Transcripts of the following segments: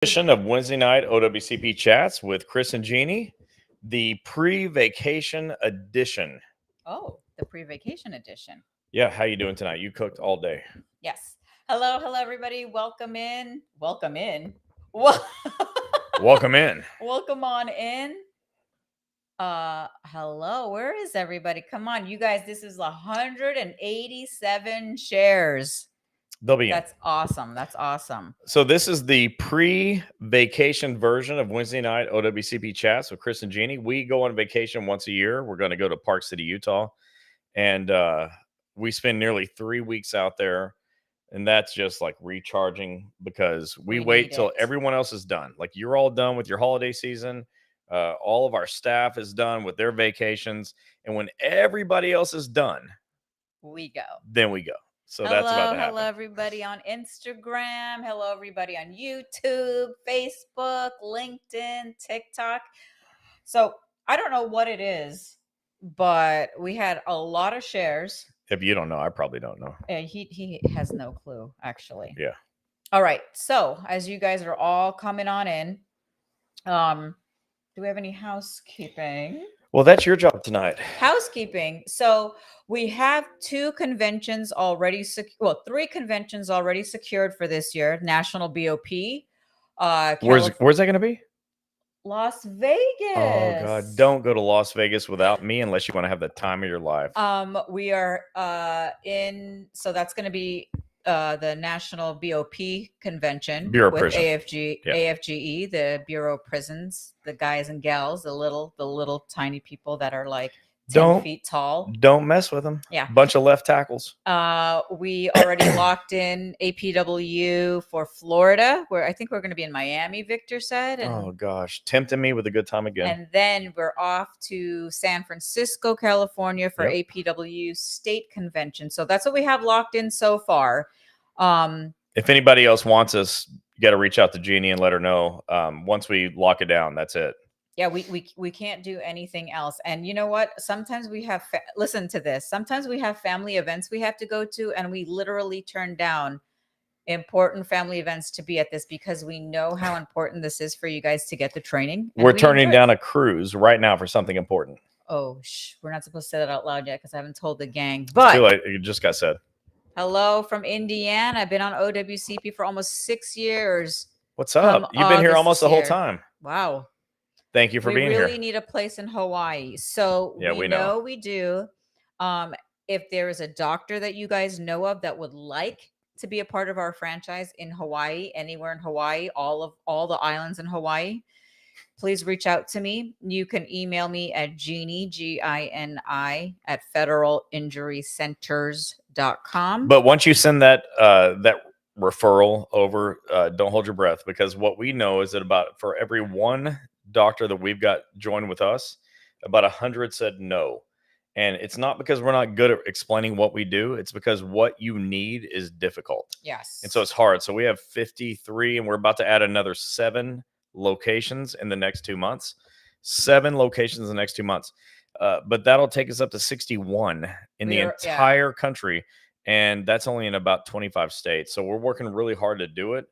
Edition of Wednesday night OWCP chats with Chris and Gini, the pre-vacation edition. Oh, the pre-vacation edition. Yeah, how you doing tonight? You cooked all day. Yes. Hello, everybody. Welcome in. Welcome in. Well, Welcome in. welcome on in. Hello. Where is everybody? Come on, you guys. This is 187 shares. They'll be in. That's awesome. That's awesome. So this is the pre-vacation version of Wednesday night OWCP chats with Chris and Gini. We go on vacation once a year. We're going to go to Park City, Utah, and we spend nearly 3 weeks out there. And that's just like recharging because we wait till everyone else is done. Like you're all done with your holiday season. All of our staff is done with their vacations. And when everybody else is done, we go. Then we go. So that's about to happen. Hello, everybody on Instagram. Hello, everybody on YouTube, Facebook, LinkedIn, TikTok. So I don't know what it is, but we had a lot of shares. If you don't know, I probably don't know. He has no clue, actually. Yeah. All right. So as you guys are all coming on in, do we have any housekeeping? Well, that's your job tonight. Housekeeping. So we have 2 conventions already. Three conventions already secured for this year. National BOP. Where's that going to be? Las Vegas. Oh God! Don't go to Las Vegas without me unless you want to have the time of your life. We are in. So that's going to be the National BOP convention Bureau with Prison. AFGE, the Bureau of Prisons, the guys and gals, the little tiny people that are like 10 feet tall. Don't mess with them. Yeah. Bunch of left tackles. We already locked in APW for Florida, where I think we're going to be in Miami, Victor said. And, oh gosh, tempting me with a good time again. And then we're off to San Francisco, California for APW state convention. So that's what we have locked in so far. If anybody else wants us, you got to reach out to Gini and let her know. Once we lock it down, that's it. Yeah, we can't do anything else. And you know what? Sometimes we have, listen to this. Sometimes we have family events we have to go to, and we literally turn down important family events to be at this because we know how important this is for you guys to get the training. We're turning down a cruise right now for something important. Oh, we're not supposed to say that out loud yet because I haven't told the gang. But too late. It just got said. Hello from Indiana. I've been on OWCP for almost 6 years. What's up? You've been here almost the whole time. Wow. Thank you for being here. We really need a place in Hawaii. So we know we do. If there is a doctor that you guys know of that would like to be a part of our franchise in Hawaii, anywhere in Hawaii, all the islands in Hawaii, please reach out to me. You can email me at Gini, Gini, at federalinjurycenters.com. But once you send that referral over, don't hold your breath, because what we know is that for every one doctor that we've got joined with us, about 100 said no. And it's not because we're not good at explaining what we do. It's because what you need is difficult. Yes. And so it's hard. So we have 53 and we're about to add another 7 locations in the next 2 months. 7 locations in the next 2 months. But that'll take us up to 61 in the entire country. And that's only in about 25 states. So we're working really hard to do it.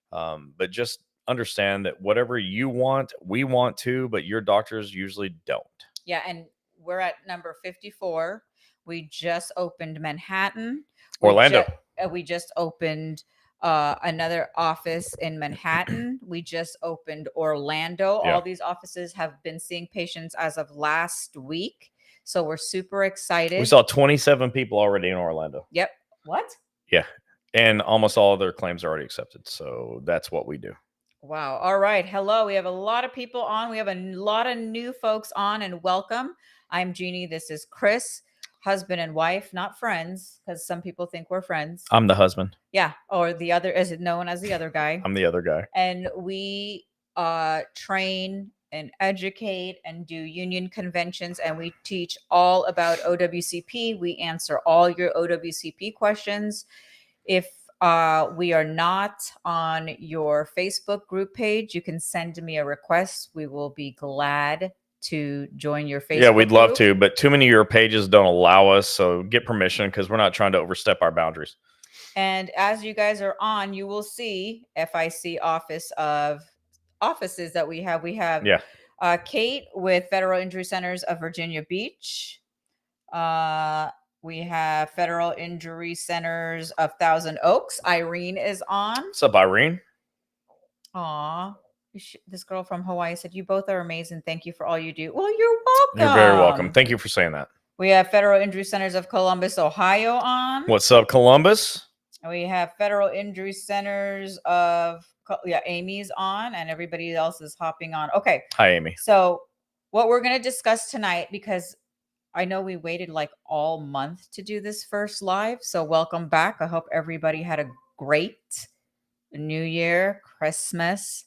But just understand that whatever you want, we want to, but your doctors usually don't. Yeah, and we're at number 54. We just opened Manhattan. Orlando. We just opened another office in Manhattan. We just opened Orlando. Yeah. All these offices have been seeing patients as of last week. So we're super excited. We saw 27 people already in Orlando. Yep. What? Yeah. And almost all of their claims are already accepted. So that's what we do. Wow. All right. Hello. We have a lot of people on. We have a lot of new folks on, and welcome. I'm Gini. This is Chris, husband and wife, not friends, because some people think we're friends. I'm the husband. Yeah. Or the other, is it known as the other guy? I'm the other guy. And we train and educate and do union conventions, and we teach all about OWCP. We answer all your OWCP questions. If we are not on your Facebook group page, you can send me a request. We will be glad to join your Facebook. Yeah, we'd love to, but too many of your pages don't allow us. So get permission, because we're not trying to overstep our boundaries. And as you guys are on, you will see FIC offices that we have. We have Kate with Federal Injury Centers of Virginia Beach. We have Federal Injury Centers of Thousand Oaks. Irene is on. What's up, Irene? Aw. This girl from Hawaii said, "You both are amazing. Thank you for all you do." Well, you're welcome. You're very welcome. Thank you for saying that. We have Federal Injury Centers of Columbus, Ohio on. What's up, Columbus? We have Federal Injury Centers of, Amy's on, and everybody else is hopping on. Okay. Hi, Amy. So what we're going to discuss tonight, because I know we waited like all month to do this first live. So welcome back. I hope everybody had a great New Year, Christmas.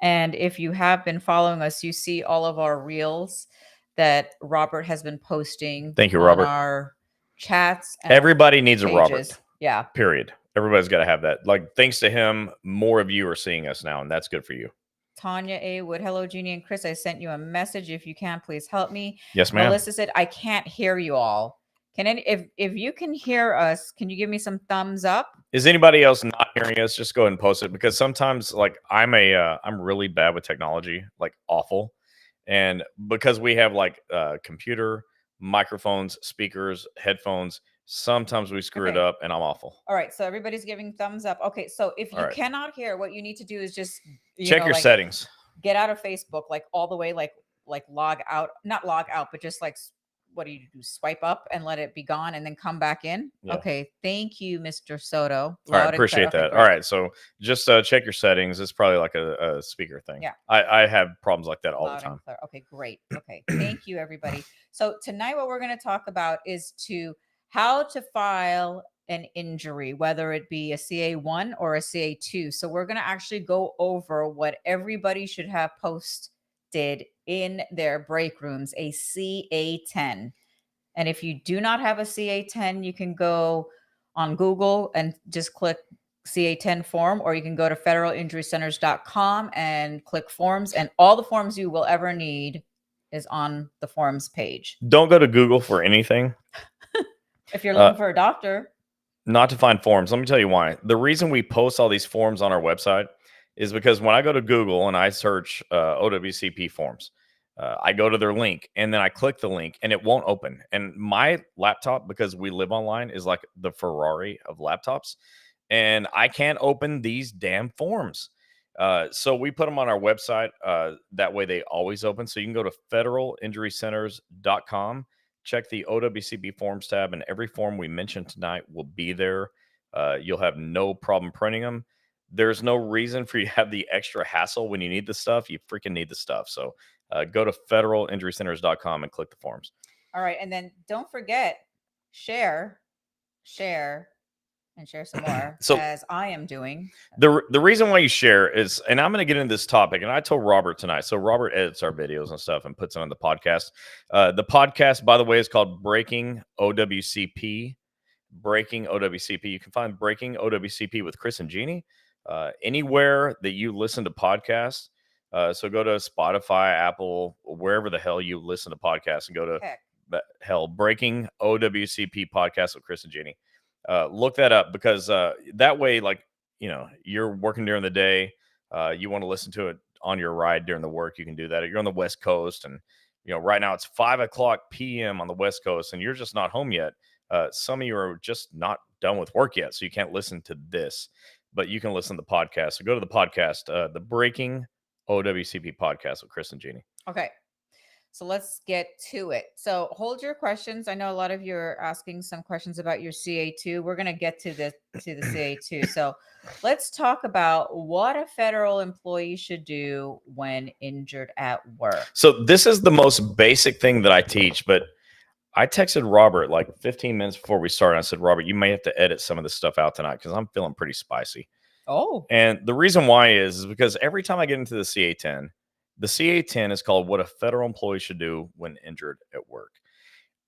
And if you have been following us, you see all of our reels that Robert has been posting. Thank you, Robert. On our chats. And everybody needs a Robert. Yeah. Period. Everybody's got to have that. Like, thanks to him, more of you are seeing us now, and that's good for you. Tanya A. Wood, hello, Gini and Chris. I sent you a message. If you can, please help me. Yes, ma'am. Melissa said, I can't hear you all. If you can hear us, can you give me some thumbs up? Is anybody else not hearing us? Just go ahead and post it, because sometimes, like, I'm really bad with technology, like awful, and because we have like computer, microphones, speakers, headphones, sometimes we screw it up, and I'm awful. All right, so everybody's giving thumbs up. Okay, so if you cannot hear, what you need to do is just check your settings. Get out of Facebook, like all the way, like log out, not log out, but just like, what do? Swipe up and let it be gone, and then come back in. Yeah. Okay, thank you, Mr. Soto. All right, appreciate that. Okay, all right, so just check your settings. It's probably like a speaker thing. Yeah, I have problems like that all the time. Okay, great. Okay, thank you, everybody. So tonight, what we're going to talk about is how to file an injury, whether it be a CA1 or a CA2. So we're going to actually go over what everybody should have posted in their break rooms, a CA10. And if you do not have a CA10, you can go on Google and just click CA10 form, or you can go to federalinjurycenters.com and click forms, and all the forms you will ever need is on the forms page. Don't go to Google for anything. If you're looking for a doctor. Not to find forms. Let me tell you why. The reason we post all these forms on our website is because when I go to Google and I search OWCP forms, I go to their link, and then I click the link, and it won't open. And my laptop, because we live online, is like the Ferrari of laptops, and I can't open these damn forms. So we put them on our website. That way they always open. So you can go to federalinjurycenters.com. Check the OWCP forms tab, and every form we mentioned tonight will be there. You'll have no problem printing them. There's no reason for you to have the extra hassle when you need the stuff. You freaking need the stuff. So go to federalinjurycenters.com and click the forms. All right. And then don't forget, share, and share some more, so, as I am doing. The reason why you share is, and I'm going to get into this topic, and I told Robert tonight. So Robert edits our videos and stuff and puts them on the podcast. The podcast, by the way, is called Breaking OWCP. Breaking OWCP. You can find Breaking OWCP with Chris and Gini anywhere that you listen to podcasts. So go to Spotify, Apple, wherever the hell you listen to podcasts, and go to Breaking OWCP podcast with Chris and Gini. Look that up, because that way, like, you're working during the day, you want to listen to it on your ride during the work, you can do that. If you're on the West Coast, and right now it's 5:00 p.m. on the West Coast, and you're just not home yet. Some of you are just not done with work yet, so you can't listen to this, but you can listen to the podcast. So go to the podcast, the Breaking OWCP podcast with Chris and Gini. Okay. So let's get to it. So hold your questions. I know a lot of you are asking some questions about your CA2. We're going to get to the CA2. So let's talk about what a federal employee should do when injured at work. So this is the most basic thing that I teach, but I texted Robert like 15 minutes before we started. I said, Robert, you may have to edit some of this stuff out tonight, because I'm feeling pretty spicy. Oh. And the reason why is because every time I get into the CA10 is called what a federal employee should do when injured at work.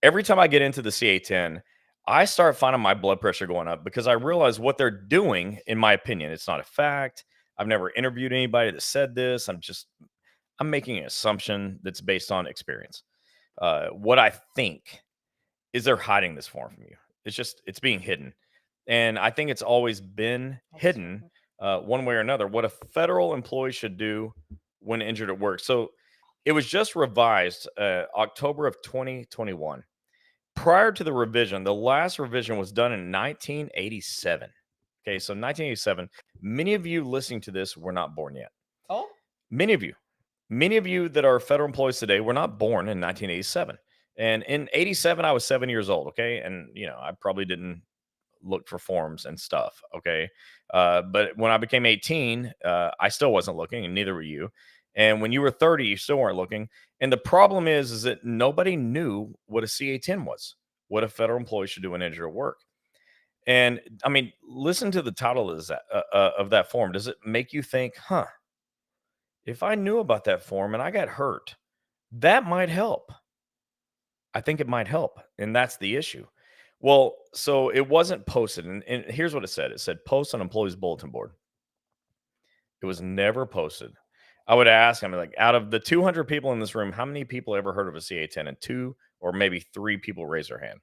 Every time I get into the CA10, I start finding my blood pressure going up, because I realize what they're doing, in my opinion, it's not a fact. I've never interviewed anybody that said this. I'm making an assumption that's based on experience. What I think is they're hiding this form from you. It's being hidden. And I think it's always been hidden one way or another what a federal employee should do when injured at work. So it was just revised October of 2021. Prior to the revision, the last revision was done in 1987. Okay, so 1987. Many of you listening to this were not born yet. Oh, Many of you that are federal employees today were not born in 1987. And in 87, I was 7 years old. Okay. And, I probably didn't look for forms and stuff. Okay. But when I became 18, I still wasn't looking, and neither were you. And when you were 30, you still weren't looking. And the problem is that nobody knew what a CA-10 was, what a federal employee should do when injured at work. And I mean, listen to the title of that form. Does it make you think, if I knew about that form and I got hurt, that might help? I think it might help. And that's the issue. Well, so it wasn't posted. And here's what it said: it said, post on employees' bulletin board. It was never posted. I would ask, like, out of the 200 people in this room, how many people ever heard of a CA-10? And 2 or maybe 3 people raise their hand.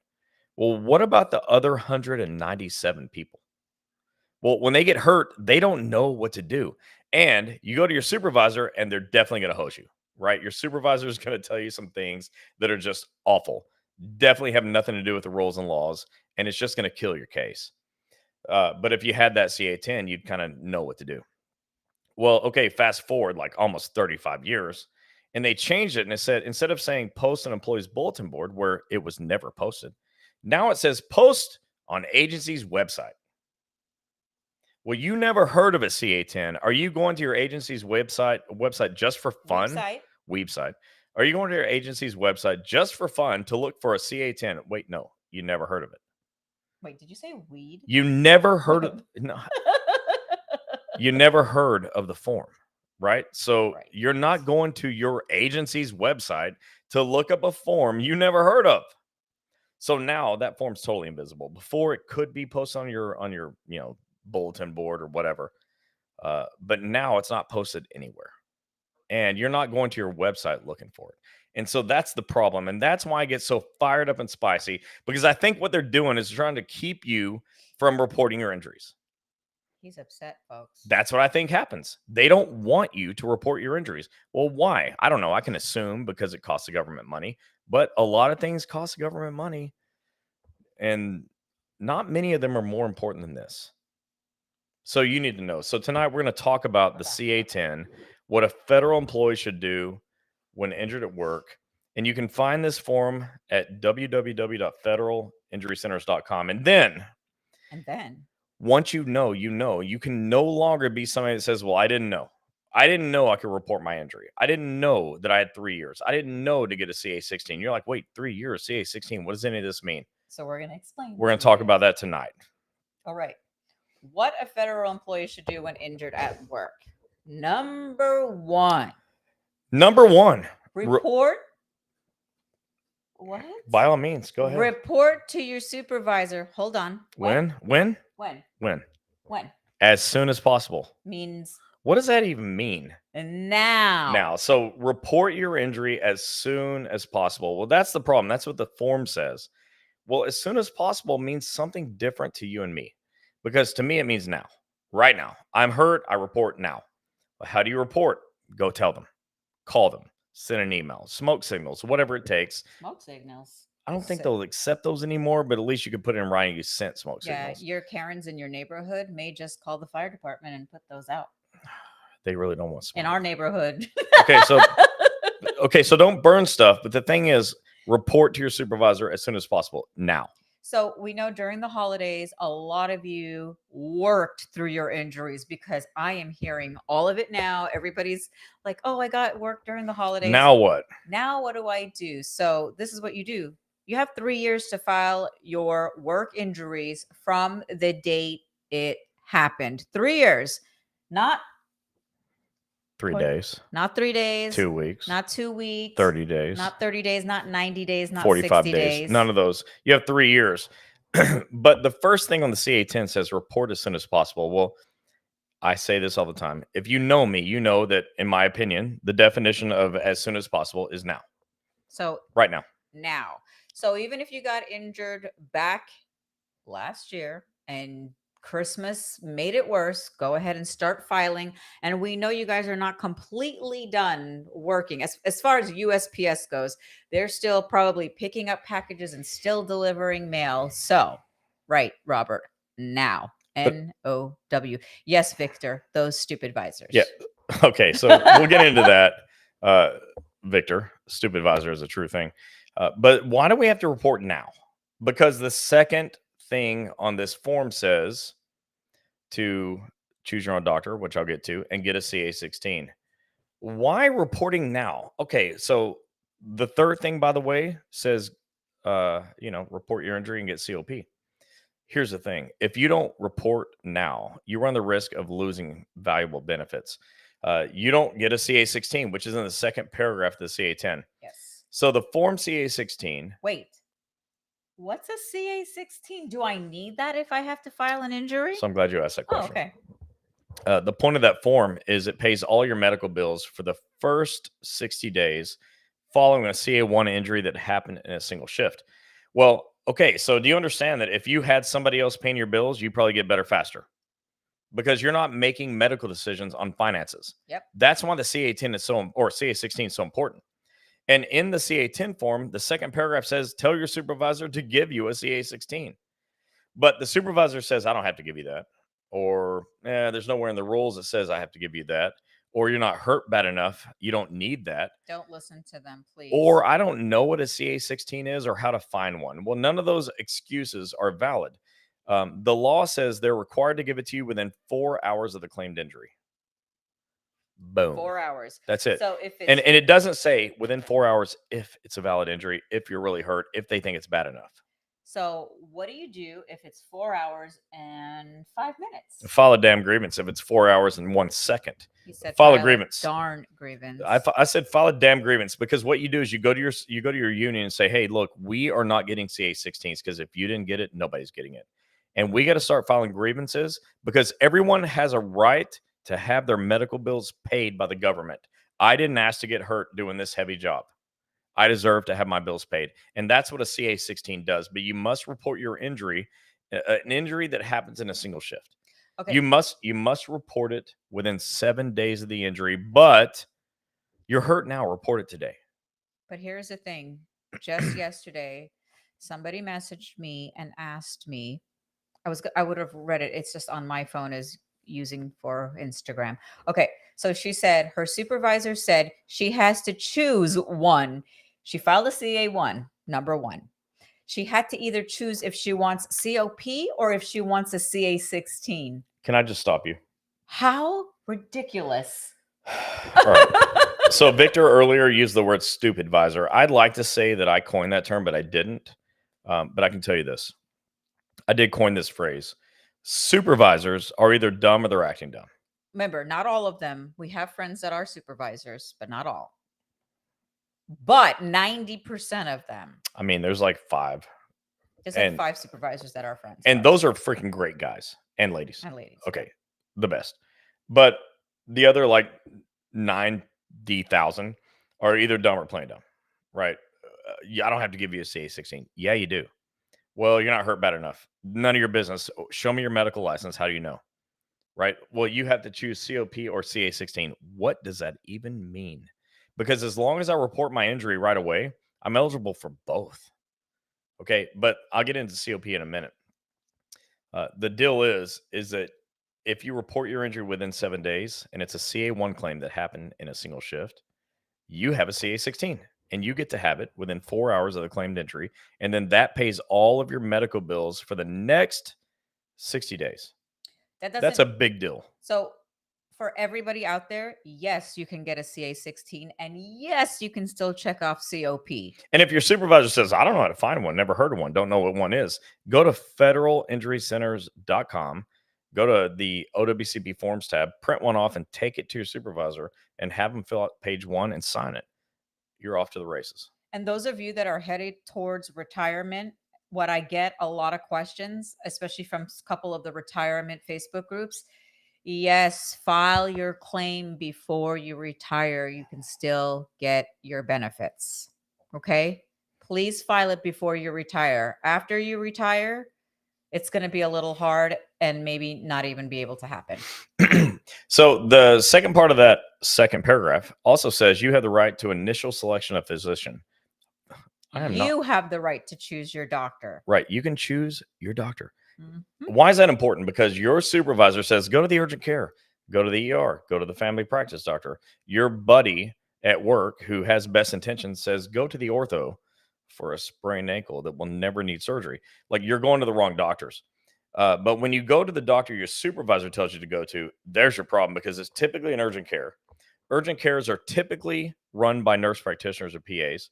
Well, what about the other 197 people? Well, when they get hurt, they don't know what to do. And you go to your supervisor and they're definitely going to hose you, right? Your supervisor is going to tell you some things that are just awful, definitely have nothing to do with the rules and laws, and it's just going to kill your case. But if you had that CA-10, you'd kind of know what to do. Well, okay, fast forward like almost 35 years, and they changed it, and it said, instead of saying post on employees' bulletin board, where it was never posted, now it says post on agency's website. Well, you never heard of a CA-10. Are you going to your agency's website just for fun? Website. Are you going to your agency's website just for fun to look for a CA-10? Wait, no, you never heard of it. Wait, did you say weed? You never heard of no. You never heard of the form, right? So you're not going to your agency's website to look up a form you never heard of. So now that form's totally invisible. Before, it could be posted on your bulletin board or whatever, but now it's not posted anywhere, and you're not going to your website looking for it. And so that's the problem, and that's why I get so fired up and spicy, because I think what they're doing is trying to keep you from reporting your injuries. He's upset, folks. That's what I think happens. They don't want you to report your injuries. Well, why? I don't know. I can assume because it costs the government money, but a lot of things cost the government money, and not many of them are more important than this. So you need to know. So tonight we're going to talk about the CA-10, what a federal employee should do when injured at work. And you can find this form at www.federalinjurycenters.com. And then once you know, you can no longer be somebody that says, well, I didn't know. I didn't know I could report my injury. I didn't know that I had 3 years. I didn't know to get a CA-16. You're like, wait, 3 years, CA-16. What does any of this mean? So we're going to explain. We're going to talk about that tonight. All right. What a federal employee should do when injured at work. Number one. Report. What? By all means, go ahead. Report to your supervisor. Hold on. When? As soon as possible. Means. What does that even mean? Now. So report your injury as soon as possible. Well, that's the problem. That's what the form says. Well, as soon as possible means something different to you and me. Because to me, it means now. Right now. I'm hurt. I report now. Well, how do you report? Go tell them. Call them. Send an email. Smoke signals. Whatever it takes. Smoke signals. I don't think they'll accept those anymore, but at least you could put it in writing you sent smoke signals. Yeah, your Karens in your neighborhood may just call the fire department and put those out. They really don't want smoke. In our neighborhood. Okay, so don't burn stuff. But the thing is, report to your supervisor as soon as possible now. So we know during the holidays, a lot of you worked through your injuries, because I am hearing all of it now. Everybody's like, oh, I got work during the holidays. Now what? Now what do I do? So this is what you do. You have 3 years to file your work injuries from the date it happened. 3 years, not 3 days. Not 3 days. 2 weeks. Not 2 weeks. 30 days. Not 30 days. Not 90 days. Not 45 60 days. None of those. You have 3 years. But the first thing on the CA-10 says report as soon as possible. Well, I say this all the time. If you know me, you know that, in my opinion, the definition of as soon as possible is now. So right now. Now. So even if you got injured back last year, and Christmas made it worse. Go ahead and start filing. And we know you guys are not completely done working. As far as USPS goes, they're still probably picking up packages and still delivering mail. So, right, Robert, now. NOW. Yes, Victor, those stupid visors. Yeah. Okay. So we'll get into that. Victor, stupid advisor is a true thing. But why do we have to report now? Because the second thing on this form says to choose your own doctor, which I'll get to, and get a CA16. Why reporting now? Okay. So the third thing, by the way, says, report your injury and get COP. Here's the thing. If you don't report now, you run the risk of losing valuable benefits. You don't get a CA16, which is in the second paragraph of the CA10. Yes. So the form CA16. Wait. What's a CA16? Do I need that if I have to file an injury? So I'm glad you asked that Oh, question. okay. The point of that form is it pays all your medical bills for the first 60 days following a CA1 injury that happened in a single shift. Well, okay, so do you understand that if you had somebody else paying your bills, you probably get better faster because you're not making medical decisions on finances. Yep. That's why the CA10 is or CA16 is so important. And in the CA10 form, the second paragraph says, tell your supervisor to give you a CA16. But the supervisor says, I don't have to give you that. Or there's nowhere in the rules that says I have to give you that. Or you're not hurt bad enough. You don't need that. Don't listen to them, please. Or I don't know what a CA16 is or how to find one. Well, none of those excuses are valid. The law says they're required to give it to you within 4 hours of the claimed injury. Boom. 4 hours. That's it. So if it's and it doesn't say within 4 hours if it's a valid injury, if you're really hurt, if they think it's bad enough. So what do you do if it's 4 hours and 5 minutes? File a damn grievance if it's 4 hours and 1 second. He said file a grievance. Darn grievance. I said file a damn grievance because what you do is you go to your union and say, hey, look, we are not getting CA16s because if you didn't get it, nobody's getting it. And we got to start filing grievances because everyone has a right to have their medical bills paid by the government. I didn't ask to get hurt doing this heavy job. I deserve to have my bills paid. And that's what a CA16 does. But you must report your injury, an injury that happens in a single shift. Okay. You must report it within 7 days of the injury, but you're hurt now, report it today. But here's the thing. Just yesterday, somebody messaged me and asked me, I would have read it. It's just on my phone as using for Instagram. Okay. So she said her supervisor said she has to choose one. She filed a CA1, number one. She had to either choose if she wants COP or if she wants a CA16. Can I just stop you? How ridiculous. All right. So Victor earlier used the word stupid visor. I'd like to say that I coined that term, but I didn't. But I can tell you this. I did coin this phrase. Supervisors are either dumb or they're acting dumb. Remember, not all of them. We have friends that are supervisors, but not all. But 90% of them. I mean, there's like 5. There's like 5 supervisors that are friends. And those are freaking great guys and ladies. And ladies. Okay. The best. But the other like 90,000 are either dumb or plain dumb, right? I don't have to give you a CA16. Yeah, you do. Well, you're not hurt bad enough. None of your business. Show me your medical license. How do you know? Right? Well, you have to choose COP or CA16. What does that even mean? Because as long as I report my injury right away, I'm eligible for both. Okay, but I'll get into COP in a minute. The deal is that if you report your injury within 7 days and it's a CA1 claim that happened in a single shift, you have a CA16 and you get to have it within 4 hours of the claimed injury. And then that pays all of your medical bills for the next 60 days. That's a big deal. So for everybody out there, yes, you can get a CA16 and yes, you can still check off COP. And if your supervisor says, I don't know how to find one, never heard of one, don't know what one is, go to federalinjurycenters.com, go to the OWCP forms tab, print one off and take it to your supervisor and have them fill out page 1 and sign it. You're off to the races. And those of you that are headed towards retirement, what I get a lot of questions, especially from a couple of the retirement Facebook groups. Yes, file your claim before you retire. You can still get your benefits. Okay. Please file it before you retire. After you retire, it's going to be a little hard and maybe not even be able to happen. So the second part of that second paragraph also says you have the right to initial selection of physician. I am not You have the right to choose your doctor. right. You can choose your doctor. Mhm. Why is that important? Because your supervisor says, go to the urgent care, go to the ER, go to the family practice doctor. Your buddy at work who has best intentions says, go to the ortho for a sprained ankle that will never need surgery. Like, you're going to the wrong doctors. But when you go to the doctor your supervisor tells you to go to, there's your problem, because it's typically an urgent care. Urgent cares are typically run by nurse practitioners or PAs.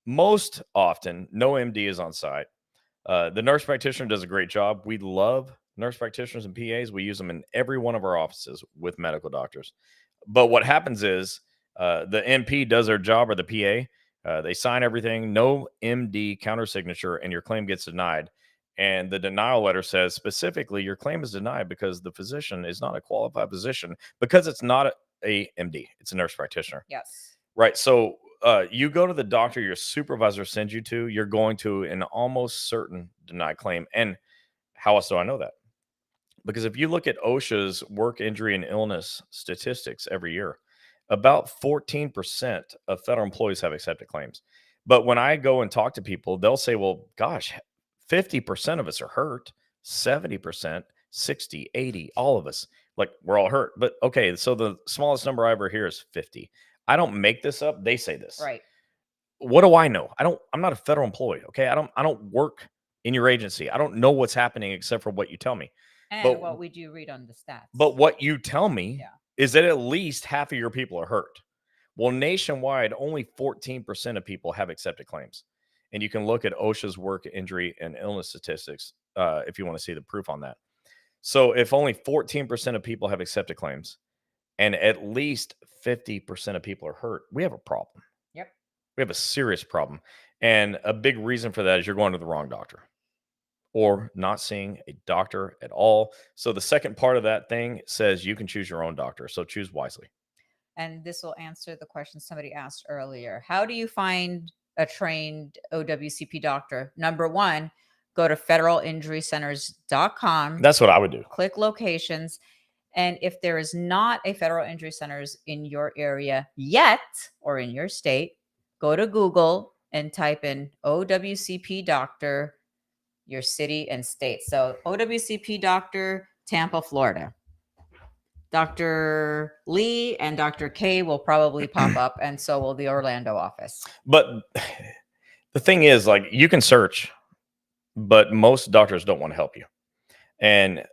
Most often, no MD is on site. The nurse practitioner does a great job. We love nurse practitioners and PAs. We use them in every one of our offices with medical doctors. But what happens is the NP does their job, or the PA. They sign everything, no MD counter signature, and your claim gets denied. And the denial letter says specifically your claim is denied because the physician is not a qualified physician, because it's not a MD, it's a nurse practitioner. Yes. Right. So you go to the doctor your supervisor sends you to, you're going to an almost certain denied claim. And how else do I know that? Because if you look at OSHA's work injury and illness statistics every year, about 14% of federal employees have accepted claims. But when I go and talk to people, they'll say, well, gosh, 50% of us are hurt, 70%, 60, 80, all of us. Like, we're all hurt. But okay, so the smallest number I ever hear is 50. I don't make this up. They say this. Right. What do I know? I'm not a federal employee. Okay. I don't work in your agency. I don't know what's happening except for what you tell me. And But what we do read on the stats. but what you tell me Yeah. is that at least half of your people are hurt. Well, nationwide, only 14% of people have accepted claims. And you can look at OSHA's work injury and illness statistics if you want to see the proof on that. So if only 14% of people have accepted claims and at least 50% of people are hurt, we have a problem. Yep. We have a serious problem. And a big reason for that is you're going to the wrong doctor or not seeing a doctor at all. So the second part of that thing says you can choose your own doctor. So choose wisely. And this will answer the question somebody asked earlier. How do you find a trained OWCP doctor? Number one, go to federalinjurycenters.com, That's what I would do. click locations. And if there is not a federal injury centers in your area yet or in your state, go to Google and type in OWCP doctor, your city and state. So OWCP doctor, Tampa, Florida. Dr. Lee and Dr. K will probably pop up, and so will the Orlando office. But the thing is, like, you can search, but most doctors don't want to help you. And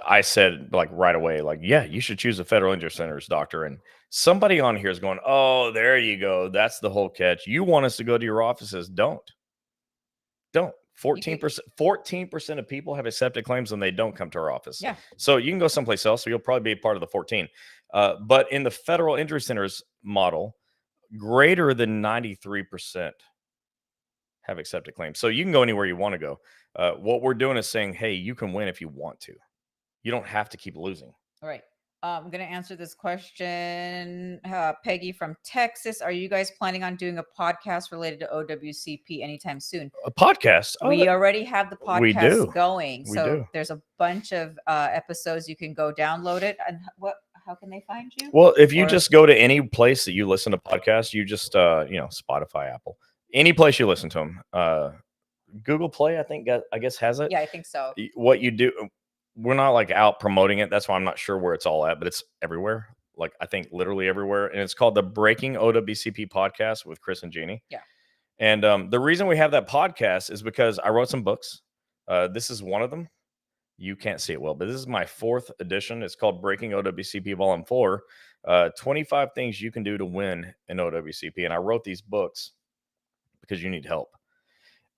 I said, like, right away, like, yeah, you should choose a federal injury centers doctor. And somebody on here is going, oh, there you go. That's the whole catch. You want us to go to your offices. Don't. 14% of people have accepted claims and they don't come to our office. Yeah. So you can go someplace else. So you'll probably be part of the 14. But in the federal injury centers model, greater than 93% have accepted claims. So you can go anywhere you want to go. What we're doing is saying, hey, you can win if you want to. You don't have to keep losing. All right. I'm going to answer this question. Peggy from Texas. Are you guys planning on doing a podcast related to OWCP anytime soon? A podcast? Oh, we already have the podcast going. So there's a bunch of episodes. You can go download it. And how can they find you? Well, if you just go to any place that you listen to podcasts, you just, Spotify, Apple, any place you listen to them. Google Play, I guess has it. Yeah, I think so. What you do, we're not like out promoting it. That's why I'm not sure where it's all at, but it's everywhere. Like, I think literally everywhere. And it's called the Breaking OWCP Podcast with Chris and Gini. Yeah. And the reason we have that podcast is because I wrote some books. This is one of them. You can't see it well, but this is my 4th edition. It's called Breaking OWCP Volume 4, 25 things you can do to win in OWCP. And I wrote these books because you need help.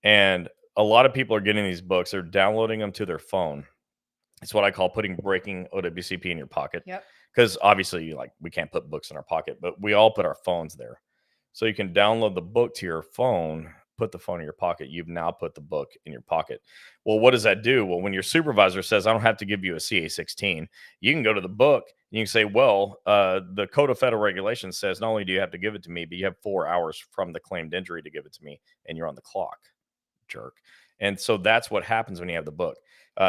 And a lot of people are getting these books. They're downloading them to their phone. It's what I call putting Breaking OWCP in your pocket. Yep. Because obviously, we can't put books in our pocket, but we all put our phones there. So you can download the book to your phone, put the phone in your pocket. You've now put the book in your pocket. Well, what does that do? Well, when your supervisor says, I don't have to give you a CA-16, you can go to the book and you can say, well, the Code of Federal Regulations says not only do you have to give it to me, but you have 4 hours from the claimed injury to give it to me, and you're on the clock, jerk. And so that's what happens when you have the book.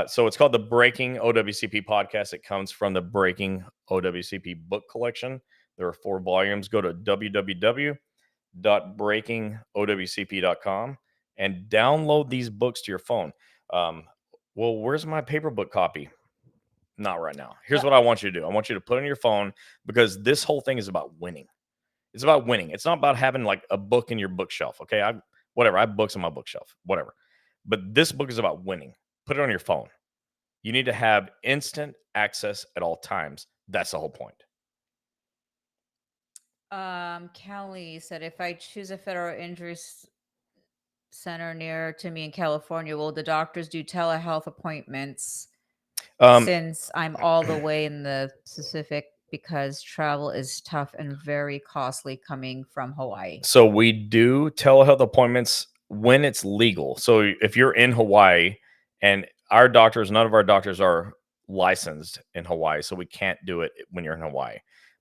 So it's called the Breaking OWCP podcast. It comes from the Breaking OWCP book collection. There are 4 volumes. Go to www.breakingowcp.com and download these books to your phone. Well, where's my paper book copy? Not right now. Here's what I want you to do. I want you to put it on your phone, because this whole thing is about winning. It's about winning. It's not about having like a book in your bookshelf. Okay. I have books on my bookshelf, whatever. But this book is about winning. Put it on your phone. You need to have instant access at all times. That's the whole point. Callie said, if I choose a federal injury center near to me in California, will the doctors do telehealth appointments since I'm all the way in the Pacific, because travel is tough and very costly coming from Hawaii? So we do telehealth appointments when it's legal. So if you're in Hawaii, and none of our doctors are licensed in Hawaii, so we can't do it when you're in Hawaii.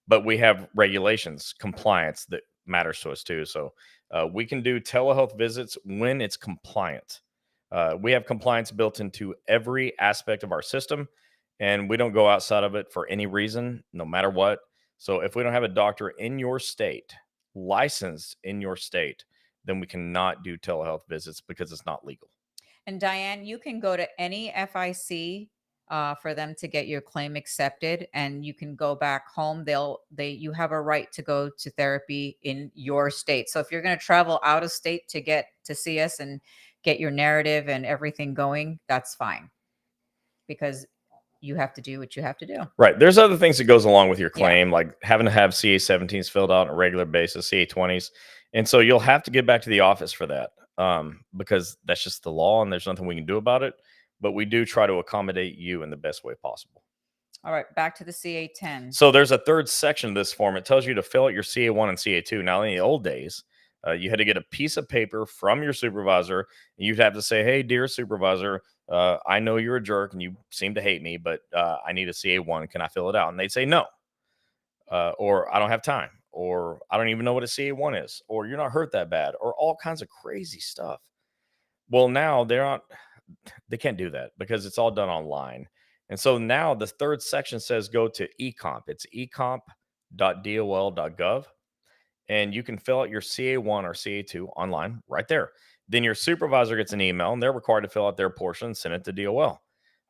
But we have regulations, compliance that matters to us too. So we can do telehealth visits when it's compliant. We have compliance built into every aspect of our system, and we don't go outside of it for any reason, no matter what. So if we don't have a doctor in your state, licensed in your state, then we cannot do telehealth visits because it's not legal. And Diane, you can go to any FIC for them to get your claim accepted, and you can go back home. You have a right to go to therapy in your state. So if you're going to travel out of state to get to see us and get your narrative and everything going, that's fine, because you have to do what you have to do. Right. There's other things that goes along with your claim, like having to have CA-17s filled out on a regular basis, CA-20s. And so you'll have to get back to the office for that, because that's just the law and there's nothing we can do about it. But we do try to accommodate you in the best way possible. All right, back to the CA-10. So there's a third section of this form. It tells you to fill out your CA-1 and CA-2. Now, in the old days, you had to get a piece of paper from your supervisor, and you'd have to say, hey, dear supervisor, I know you're a jerk and you seem to hate me, but I need a CA-1. Can I fill it out? And they'd say no. Or I don't have time. Or I don't even know what a CA-1 is. Or you're not hurt that bad. Or all kinds of crazy stuff. Well, now they can't do that because it's all done online. And so now the third section says go to eComp. It's ecomp.dol.gov. And you can fill out your CA-1 or CA-2 online right there. Then your supervisor gets an email, and they're required to fill out their portion and send it to DOL.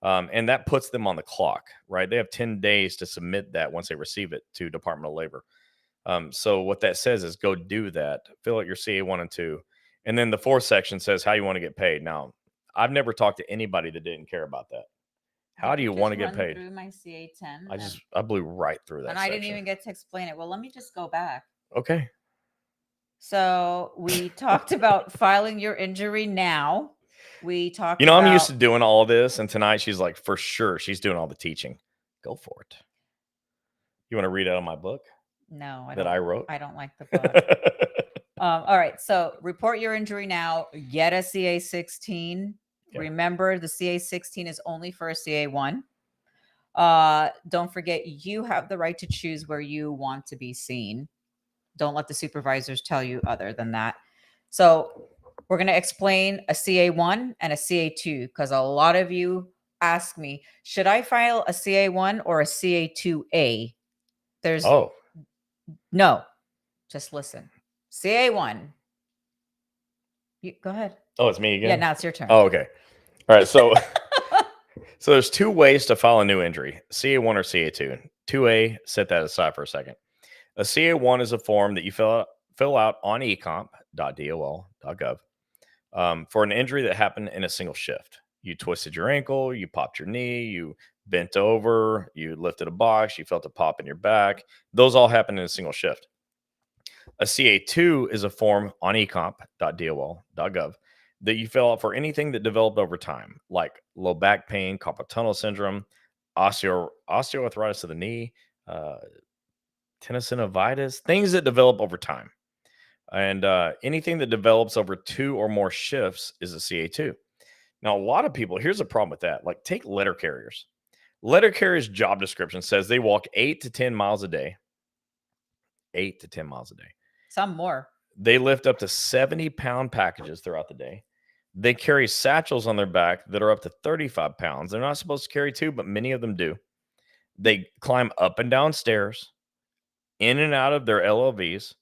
And that puts them on the clock, right? They have 10 days to submit that once they receive it to Department of Labor. So what that says is go do that, fill out your CA-1 and 2. And then the fourth section says how you want to get paid. Now, I've never talked to anybody that didn't care about that. How do you want to get paid? Through my CA-10. I blew right through that. And I didn't even get to explain it. Well, let me just go back. Okay. So we talked about filing your injury now. We talked about... I'm used to doing all this, and tonight she's like, for sure, she's doing all the teaching. Go for it. You want to read out of my book? No, I wrote? I don't like the book. All right. So report your injury now. Get a CA-16. Yeah. Remember, the CA-16 is only for a CA-1. Don't forget, you have the right to choose where you want to be seen. Don't let the supervisors tell you other than that. So we're going to explain a CA-1 and a CA-2, because a lot of you ask me, should I file a CA-1 or a CA-2A? No, just listen. CA-1. Go ahead. Oh, it's me again? Yeah, now it's your turn. Oh, okay. All right. So, so there's 2 ways to file a new injury, CA-1 or CA-2. 2A, set that aside for a second. A CA-1 is a form that you fill out on ecomp.dol.gov for an injury that happened in a single shift. You twisted your ankle, you popped your knee, you bent over, you lifted a box, you felt a pop in your back. Those all happen in a single shift. A CA-2 is a form on ecomp.dol.gov that you fill out for anything that developed over time, like low back pain, carpal tunnel syndrome, osteoarthritis of the knee, tenosynovitis, things that develop over time. And anything that develops over 2 or more shifts is a CA-2. Now, a lot of people, here's a problem with that. Like, take letter carriers. Letter carriers' job description says they walk 8 to 10 miles a day. 8 to 10 miles a day. Some more. They lift up to 70-pound packages throughout the day. They carry satchels on their back that are up to 35 pounds. They're not supposed to carry two, but many of them do. They climb up and down stairs, in and out of their LLVs,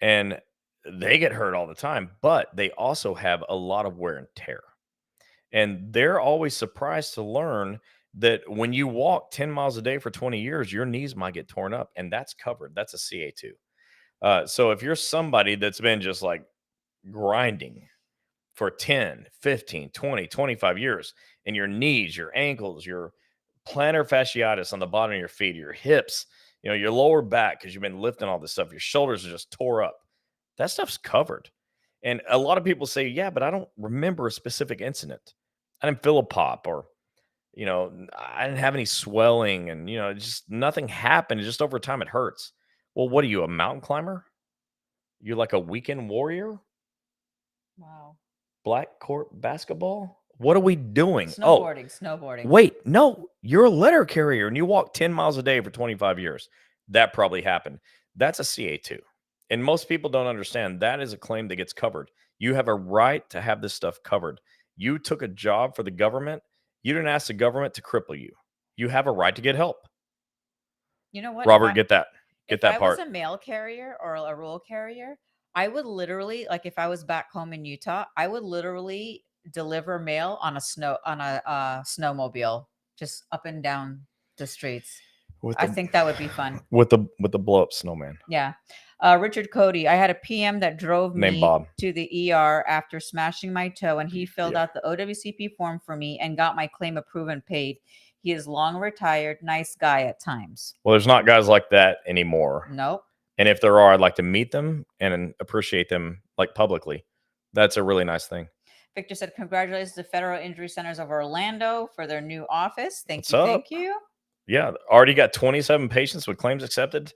and they get hurt all the time, but they also have a lot of wear and tear. And they're always surprised to learn that when you walk 10 miles a day for 20 years, your knees might get torn up, and that's covered. That's a CA2. So if you're somebody that's been just like grinding for 10, 15, 20, 25 years, and your knees, your ankles, your plantar fasciitis on the bottom of your feet, your hips, your lower back, because you've been lifting all this stuff, your shoulders are just tore up. That stuff's covered. And a lot of people say, yeah, but I don't remember a specific incident. I didn't feel a pop, or, I didn't have any swelling, and, just nothing happened. Just over time, it hurts. Well, what are you, a mountain climber? You're like a weekend warrior? Wow. Black court basketball? What are we doing? Snowboarding. Wait, no, you're a letter carrier and you walk 10 miles a day for 25 years. That probably happened. That's a CA2. And most people don't understand that is a claim that gets covered. You have a right to have this stuff covered. You took a job for the government. You didn't ask the government to cripple you. You have a right to get help. You know what? Robert, get that. Get that part. If I was a mail carrier or a rural carrier, I would literally, like if I was back home in Utah, I would literally deliver mail on a snowmobile, just up and down the streets. I think that would be fun. With the blow up snowman. Yeah. Richard Cody, I had a PM that drove me to the ER after smashing my toe, and he filled out the OWCP form for me and got my claim approved and paid. He is long retired, nice guy at times. Well, there's not guys like that anymore. Nope. And if there are, I'd like to meet them and appreciate them like publicly. That's a really nice thing. Victor said, congratulations to Federal Injury Centers of Orlando for their new office. Thank you. Yeah. Already got 27 patients with claims accepted.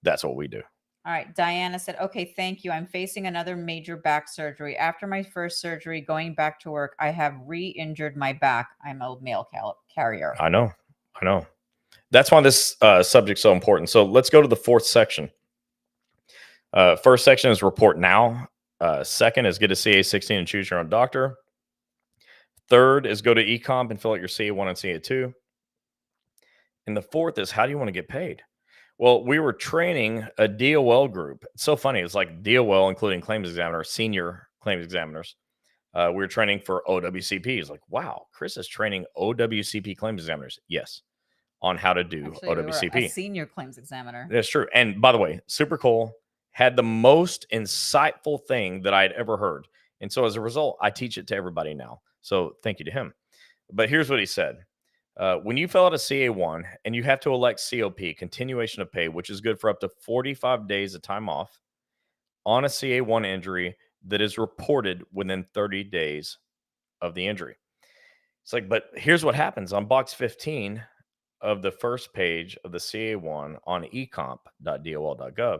That's what we do. All right. Diana said, okay, thank you. I'm facing another major back surgery. After my first surgery, going back to work, I have re-injured my back. I'm a mail carrier. I know. That's why this subject's so important. So let's go to the fourth section. First section is report now. Second is get a CA16 and choose your own doctor. Third is go to eComp and fill out your CA1 and CA2. And the fourth is, how do you want to get paid? Well, we were training a DOL group. It's so funny. It's like DOL, including claims examiners, senior claims examiners. We were training for OWCP. It's like, wow, Chris is training OWCP claims examiners. Yes. On how to do OWCP. We were a senior claims examiner. That's true. And by the way, super cool. Had the most insightful thing that I'd ever heard. And so as a result, I teach it to everybody now. So thank you to him. But here's what he said. When you fill out a CA1 and you have to elect COP, continuation of pay, which is good for up to 45 days of time off on a CA1 injury that is reported within 30 days of the injury. It's like, but here's what happens on box 15 of the first page of the CA1 on ecomp.dol.gov.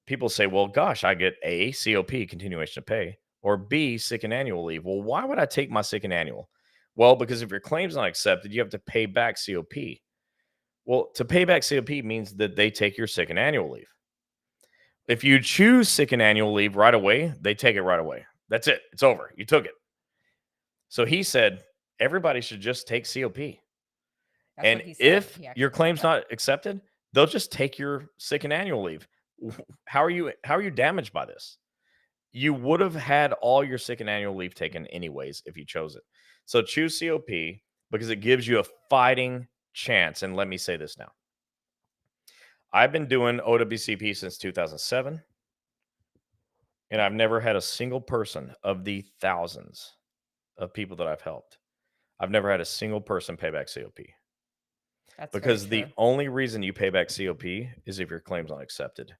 People say, well, gosh, I get A, COP, continuation of pay, or B, sick and annual leave. Well, why would I take my sick and annual? Well, because if your claim's not accepted, you have to pay back COP. Well, to pay back COP means that they take your sick and annual leave. If you choose sick and annual leave right away, they take it right away. That's it. It's over. You took it. So he said, everybody should just take COP. And if your claim's not accepted, they'll just take your sick and annual leave. How are you damaged by this? You would have had all your sick and annual leave taken anyways if you chose it. So choose COP because it gives you a fighting chance. And let me say this now. I've been doing OWCP since 2007, and I've never had a single person of the thousands of people that I've helped. I've never had a single person pay back COP. That's because the only reason you pay back COP is if your claim's not accepted.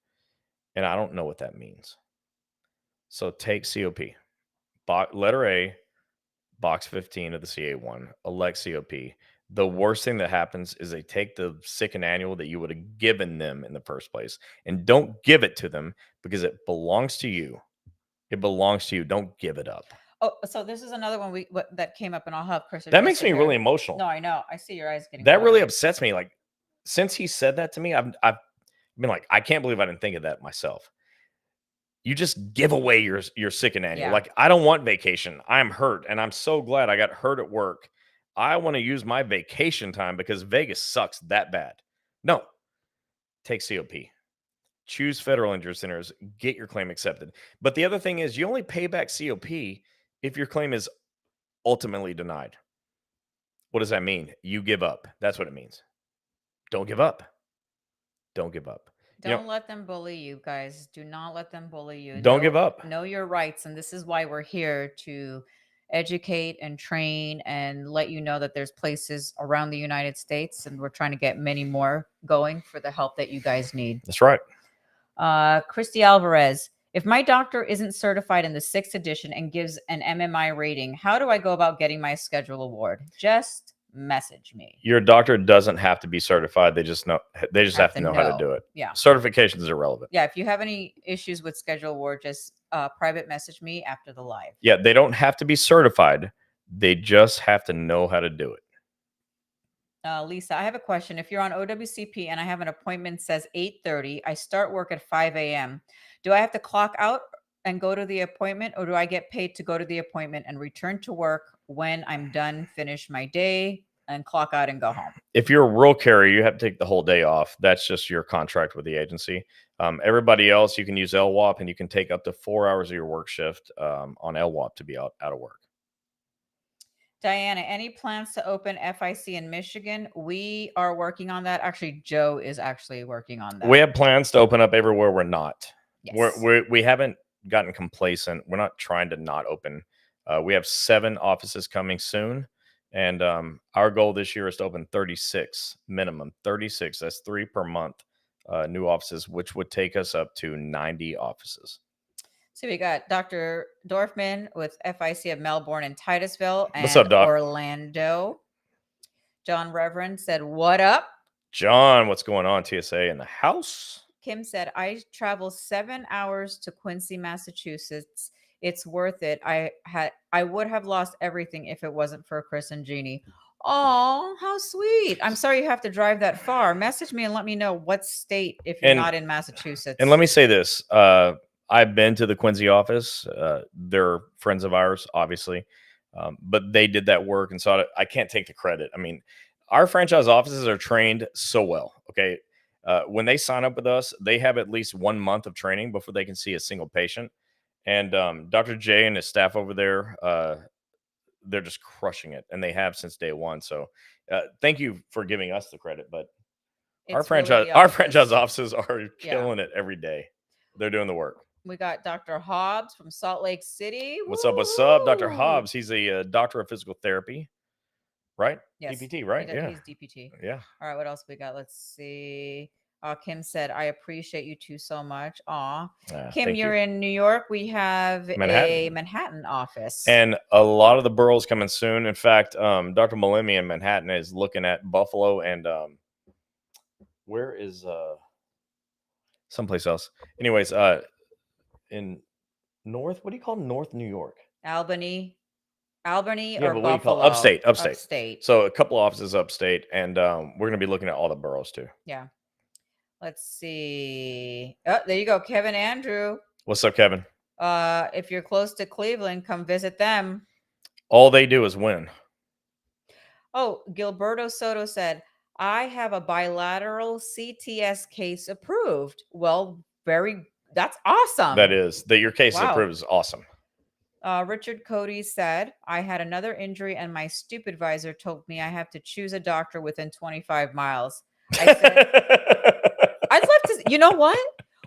And I don't know what that means. So take COP. Letter A, box 15 of the CA1, elect COP. The worst thing that happens is they take the sick and annual that you would have given them in the first place and don't give it to them because it belongs to you. It belongs to you. Don't give it up. Oh, so this is another one that came up, and I'll have Chris. That makes me really emotional. No, I know. I see your eyes getting. That really upsets me. Like, since he said that to me, I've been like, I can't believe I didn't think of that myself. you just give away your sick and annual. Yeah. Like, I don't want vacation. I'm hurt, and I'm so glad I got hurt at work. I want to use my vacation time because Vegas sucks that bad. No, take COP. Choose federal injury centers. Get your claim accepted. But the other thing is, you only pay back COP if your claim is ultimately denied. What does that mean? You give up. That's what it means. Don't give up. Don't give up. Don't let them bully you, guys. Do not let them bully you. Don't give up. Know your rights. And this is why we're here to educate and train and let you know that there's places around the United States, and we're trying to get many more going for the help that you guys need. That's right. Christy Alvarez, if my doctor isn't certified in the 6th edition and gives an MMI rating, how do I go about getting my schedule award? Just message me. Your doctor doesn't have to be certified. They just have to know how to do it. Yeah. Certification is irrelevant. Yeah. If you have any issues with schedule award, just private message me after the live. Yeah. They don't have to be certified. They just have to know how to do it. Lisa, I have a question. If you're on OWCP and I have an appointment says 8:30, I start work at 5 a.m. Do I have to clock out and go to the appointment, or do I get paid to go to the appointment and return to work when I'm done, finish my day, and clock out and go home? If you're a rural carrier, you have to take the whole day off. That's just your contract with the agency. Everybody else, you can use LWAP, and you can take up to 4 hours of your work shift on LWAP to be out of work. Diana, any plans to open FIC in Michigan? We are working on that. Actually, Joe is actually working on that. We have plans to open up everywhere we're not. Yes. We haven't gotten complacent. We're not trying to not open. We have 7 offices coming soon. And our goal this year is to open 36 minimum. 36. That's 3 per month. New offices, which would take us up to 90 offices. So we got Dr. Dorfman with FIC of Melbourne and Titusville and What's up, Doc? Orlando. John Reverend said, "What up?" John, what's going on? TSA in the house. Kim said, "I travel 7 hours to Quincy, Massachusetts. It's worth it. I would have lost everything if it wasn't for Chris and Gini." Oh, how sweet. I'm sorry you have to drive that far. Message me and let me know what state if you're not in Massachusetts. And let me say this. I've been to the Quincy office. They're friends of ours, obviously. But they did that work. And so I can't take the credit. I mean, our franchise offices are trained so well. Okay. When they sign up with us, they have at least 1 month of training before they can see a single patient. And Dr. J and his staff over there, they're just crushing it. And they have since day one. So thank you for giving us the credit. But our franchise offices are killing it every day. They're doing the work. We got Dr. Hobbs from Salt Lake City. What's up? What's up, Dr. Hobbs? He's a doctor of physical therapy, right? Yes. DPT, right? Yeah. He's DPT. Yeah. All right. What else we got? Let's see. Kim said, "I appreciate you two so much." Aw. Kim, you're in New York. We have a Manhattan office. And a lot of the boroughs coming soon. In fact, Dr. Malemi in Manhattan is looking at Buffalo and where is someplace else? Anyways, in what do you call North New York? Albany yeah, or but what do you Buffalo? call upstate. So a couple offices upstate, and we're going to be looking at all the boroughs too. Yeah. Let's see. Oh, there you go, Kevin Andrew. What's up, Kevin? If you're close to Cleveland, come visit them. All they do is win. Oh, Gilberto Soto said, "I have a bilateral CTS case approved." Well, that's awesome. That is. That your case is approved is awesome. Richard Cody said, "I had another injury and my supervisor told me I have to choose a doctor within 25 miles. I said, I'd love to, you know what?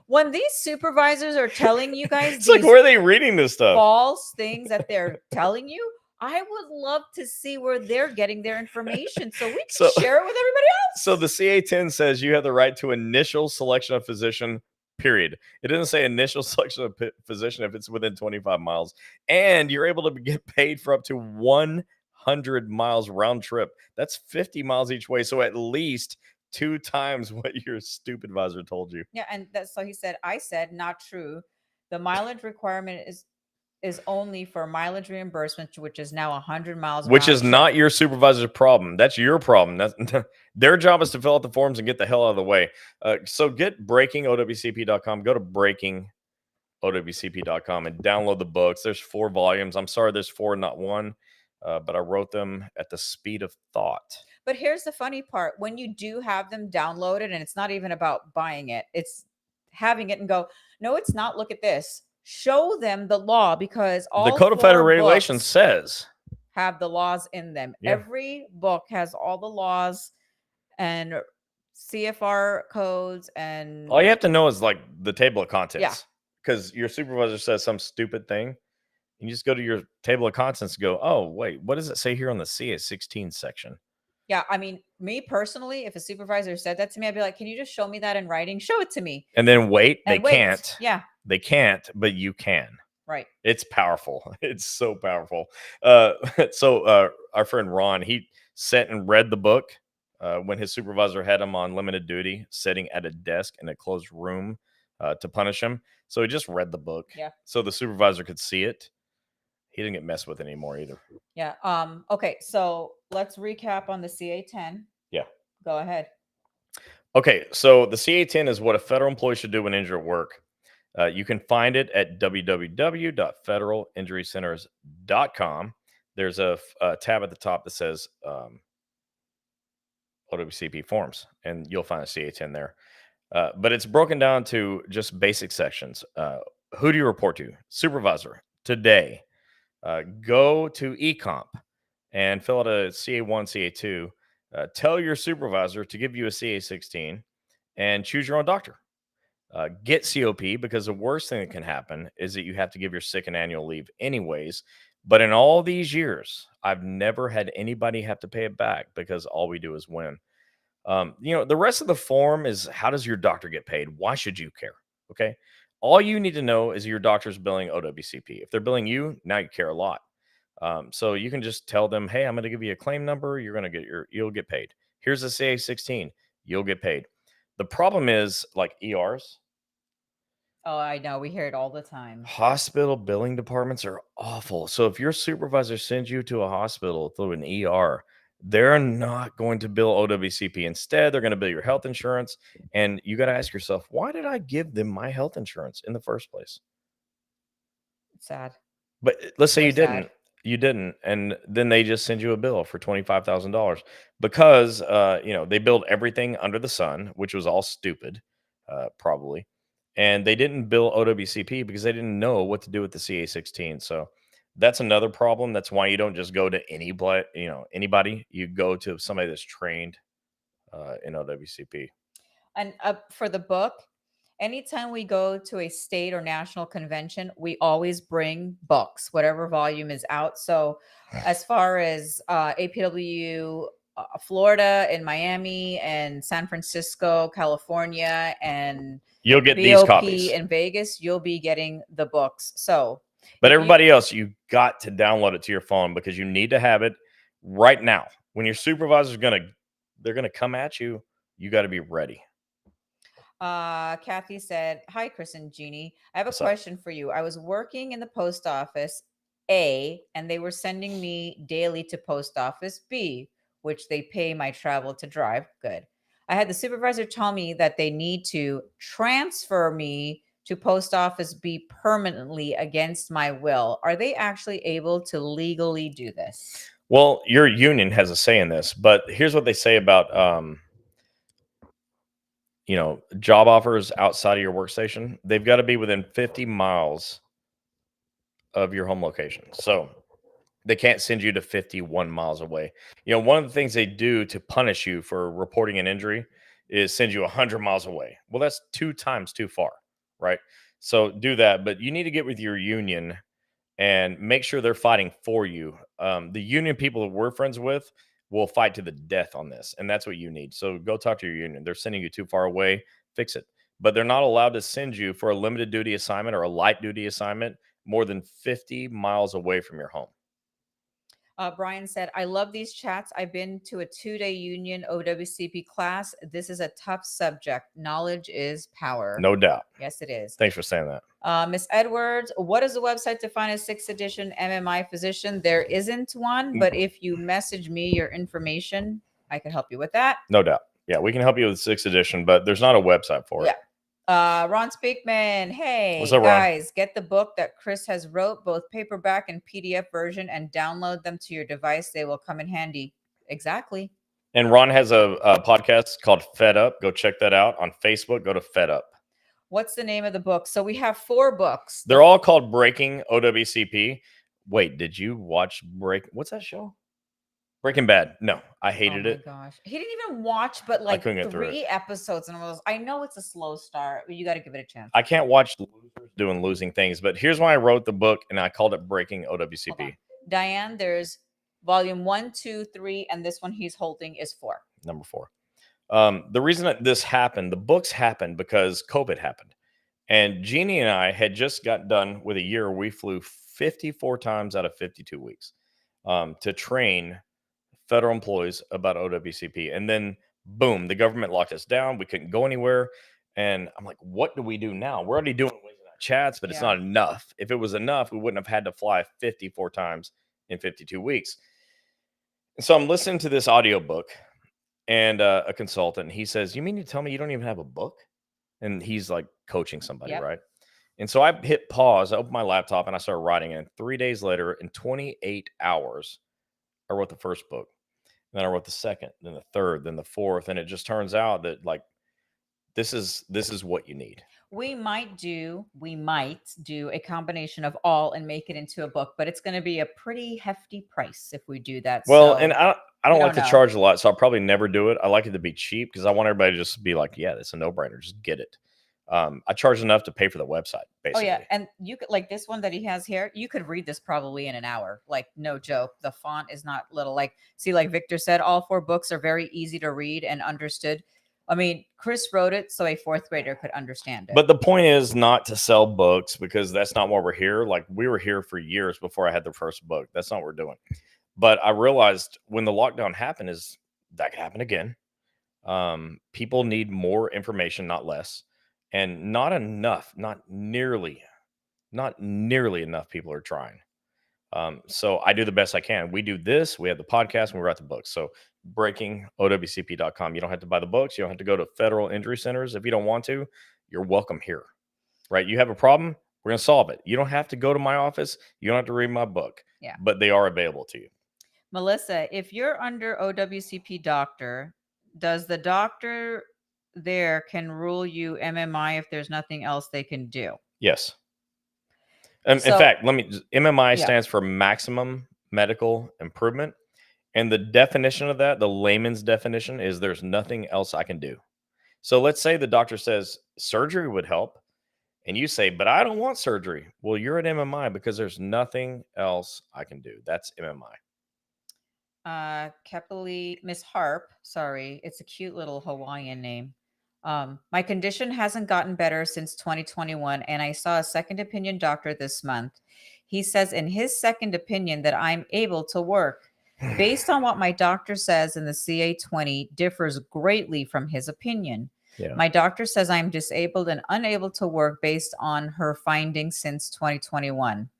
When these supervisors are telling you guys it's like, where are they reading this stuff? False things that they're telling you, I would love to see where they're getting their information so we can share it with everybody else." So the CA-10 says you have the right to initial selection of physician, period. It doesn't say initial selection of physician if it's within 25 miles. And you're able to get paid for up to 100 miles round trip. That's 50 miles each way. So at least 2 times what your stupid advisor told you. Yeah, and so he said, "I said, not true. The mileage requirement is only for mileage reimbursement, which is now 100 miles. Which is not your supervisor's problem. That's your problem. That's their job is to fill out the forms and get the hell out of the way. So get breaking, OWCP.com. Go to breaking OWCP.com and download the books. There's 4 volumes. I'm sorry there's 4, not 1, but I wrote them at the speed of thought. But here's the funny part. When you do have them downloaded, and it's not even about buying it, it's having it and go, no, it's not. Look at this. Show them the law, because all The Code of 4 Federal Regulations books says have the laws in them. Yeah. Every book has all the laws and CFR codes, and all you have to know is like the table of Yeah. contents. Because your supervisor says some stupid thing. You just go to your table of contents and go, oh, wait, what does it say here on the CA16 section? yeah, I mean, me personally, if a supervisor said that to me, I'd be like, can you just show me that in writing? Show it to me. And then wait, And they wait. can't. Yeah, They can't, but you can. right. It's powerful. It's so powerful. Our friend Ron, he sat and read the book when his supervisor had him on limited duty, sitting at a desk in a closed room to punish him. So he just read the book. Yeah. So the supervisor could see it. He didn't get messed with anymore either. Yeah. Okay, so let's recap on the CA10. Yeah. Go ahead. Okay, so the CA10 is what a federal employee should do when injured at work. You can find it at www.federalinjurycenters.com. There's a tab at the top that says OWCP forms, and you'll find a CA10 there. But it's broken down to just basic sections. Who do you report to? Supervisor. Today, go to eComp and fill out a CA1, CA2. Tell your supervisor to give you a CA16 and choose your own doctor. Get COP, because the worst thing that can happen is that you have to give your sick and annual leave anyways. But in all these years, I've never had anybody have to pay it back, because all we do is win. The rest of the form is, how does your doctor get paid? Why should you care? Okay. All you need to know is your doctor's billing OWCP. If they're billing you, now you care a lot. So you can just tell them, hey, I'm going to give you a claim number. You'll get paid. Here's a CA16. You'll get paid. The problem is, like ERs, Oh, I know. We hear it all the time. hospital billing departments are awful. So if your supervisor sends you to a hospital through an ER, they're not going to bill OWCP. Instead, they're going to bill your health insurance. And you got to ask yourself, why did I give them my health insurance in the first place? It's sad. But let's say So you didn't. sad. You didn't. And then they just send you a bill for $25,000 because, they billed everything under the sun, which was all stupid, probably. And they didn't bill OWCP because they didn't know what to do with the CA16. So that's another problem. That's why you don't just go to anybody. You go to somebody that's trained in OWCP. And for the book, anytime we go to a state or national convention, we always bring books, whatever volume is out. So as far as APW Florida and Miami and San Francisco, California, and You'll get these BOP copies. in Vegas, you'll be getting the books. So But everybody else, you got to download it to your phone, because you need to have it right now. When your supervisor's they're gonna come at you, you got to be ready. Kathy said, hi, Chris and Gini. I have a What's up? question for you. I was working in the post office A, and they were sending me daily to post office B, which they pay my travel to drive. Good. I had the supervisor tell me that they need to transfer me to post office B permanently against my will. Are they actually able to legally do this? Well, your union has a say in this, but here's what they say about job offers outside of your workstation. They've got to be within 50 miles of your home location. So they can't send you to 51 miles away. One of the things they do to punish you for reporting an injury is send you 100 miles away. Well, that's 2 times too far, right? So do that, but you need to get with your union and make sure they're fighting for you. The union people that we're friends with will fight to the death on this, and that's what you need. So go talk to your union. They're sending you too far away, fix it. But they're not allowed to send you for a limited duty assignment or a light duty assignment more than 50 miles away from your home. Brian said, I love these chats. I've been to a 2-day union OWCP class. This is a tough subject. Knowledge is power. No doubt. Yes, it is. Thanks for saying that. Miss Edwards, what is the website to find a 6th edition MMI physician? There isn't one, but if you message me your information, I can help you with that. No doubt. Yeah, we can help you with 6th edition, but there's not a website for it. Ron Speakman, hey What's up, Ron? guys, get the book that Chris has wrote, both paperback and PDF version, and download them to your device. They will come in handy. Exactly. And Ron has a podcast called Fed Up. Go check that out on Facebook. Go to Fed Up. What's the name of the book? So we have 4 books. They're all called Breaking OWCP. Wait, did you watch What's that show? Breaking Bad. No, I hated it. Oh my gosh. He didn't even watch but like couldn't get through 3 episodes, and I know it's a slow start, but you got to give it a chance. I can't watch losers doing losing things, but here's why I wrote the book and I called it Breaking OWCP. Diane, there's volume 1, 2, 3, and this one he's holding is 4. Number 4. The reason that this happened, the books happened because COVID happened. And Gini and I had just got done with a year. We flew 54 times out of 52 weeks to train federal employees about OWCP. And then, boom, the government locked us down. We couldn't go anywhere. And I'm like, what do we do now? We're already doing chats, but it's not enough. If it was enough, we wouldn't have had to fly 54 times in 52 weeks. And so I'm listening to this audiobook, and a consultant, he says, you mean to tell me you don't even have a book? And he's like coaching somebody, right? And so I hit pause, I opened my laptop, and I started writing. And 3 days later, in 28 hours, I wrote the first book. Then I wrote the second, then the third, then the fourth. And it just turns out that like this is what you need. We might do a combination of all and make it into a book, but it's going to be a pretty hefty price if we do that. Well, so and I don't like to charge a lot, so I'll probably never do it. I like it to be cheap because I want everybody to just be like, yeah, it's a no-brainer. Just get it. I charge enough to pay for the website, basically. Oh, yeah. And you could, like this one that he has here, you could read this probably in an hour. Like, no joke. The font is not little. Like, see, like Victor said, all 4 books are very easy to read and understood. I mean, Chris wrote it so a 4th grader could understand it. But the point is not to sell books because that's not why we're here. Like, we were here for years before I had the first book. That's not what we're doing. But I realized when the lockdown happened is that could happen again. People need more information, not less. And not enough, not nearly enough people are trying. So I do the best I can. We do this, we have the podcast, and we write the books. So breakingowcp.com. You don't have to buy the books. You don't have to go to federal injury centers if you don't want to. You're welcome here, right? You have a problem, we're going to solve it. You don't have to go to my office. You don't have to read my book, but they are available to you. Melissa, if you're under OWCP doctor, does the doctor there can rule you MMI if there's nothing else they can do? Yes. In fact, MMI stands for maximum medical improvement. And the definition of that, the layman's definition, is there's nothing else I can do. So let's say the doctor says surgery would help. And you say, but I don't want surgery. Well, you're at MMI because there's nothing else I can do. That's MMI. Kepali, Miss Harp, sorry, it's a cute little Hawaiian name. My condition hasn't gotten better since 2021, and I saw a second opinion doctor this month. He says in his second opinion that I'm able to work. Based on what my doctor says in the CA20 differs greatly from his opinion. My doctor says I'm disabled and unable to work based on her findings since 2021.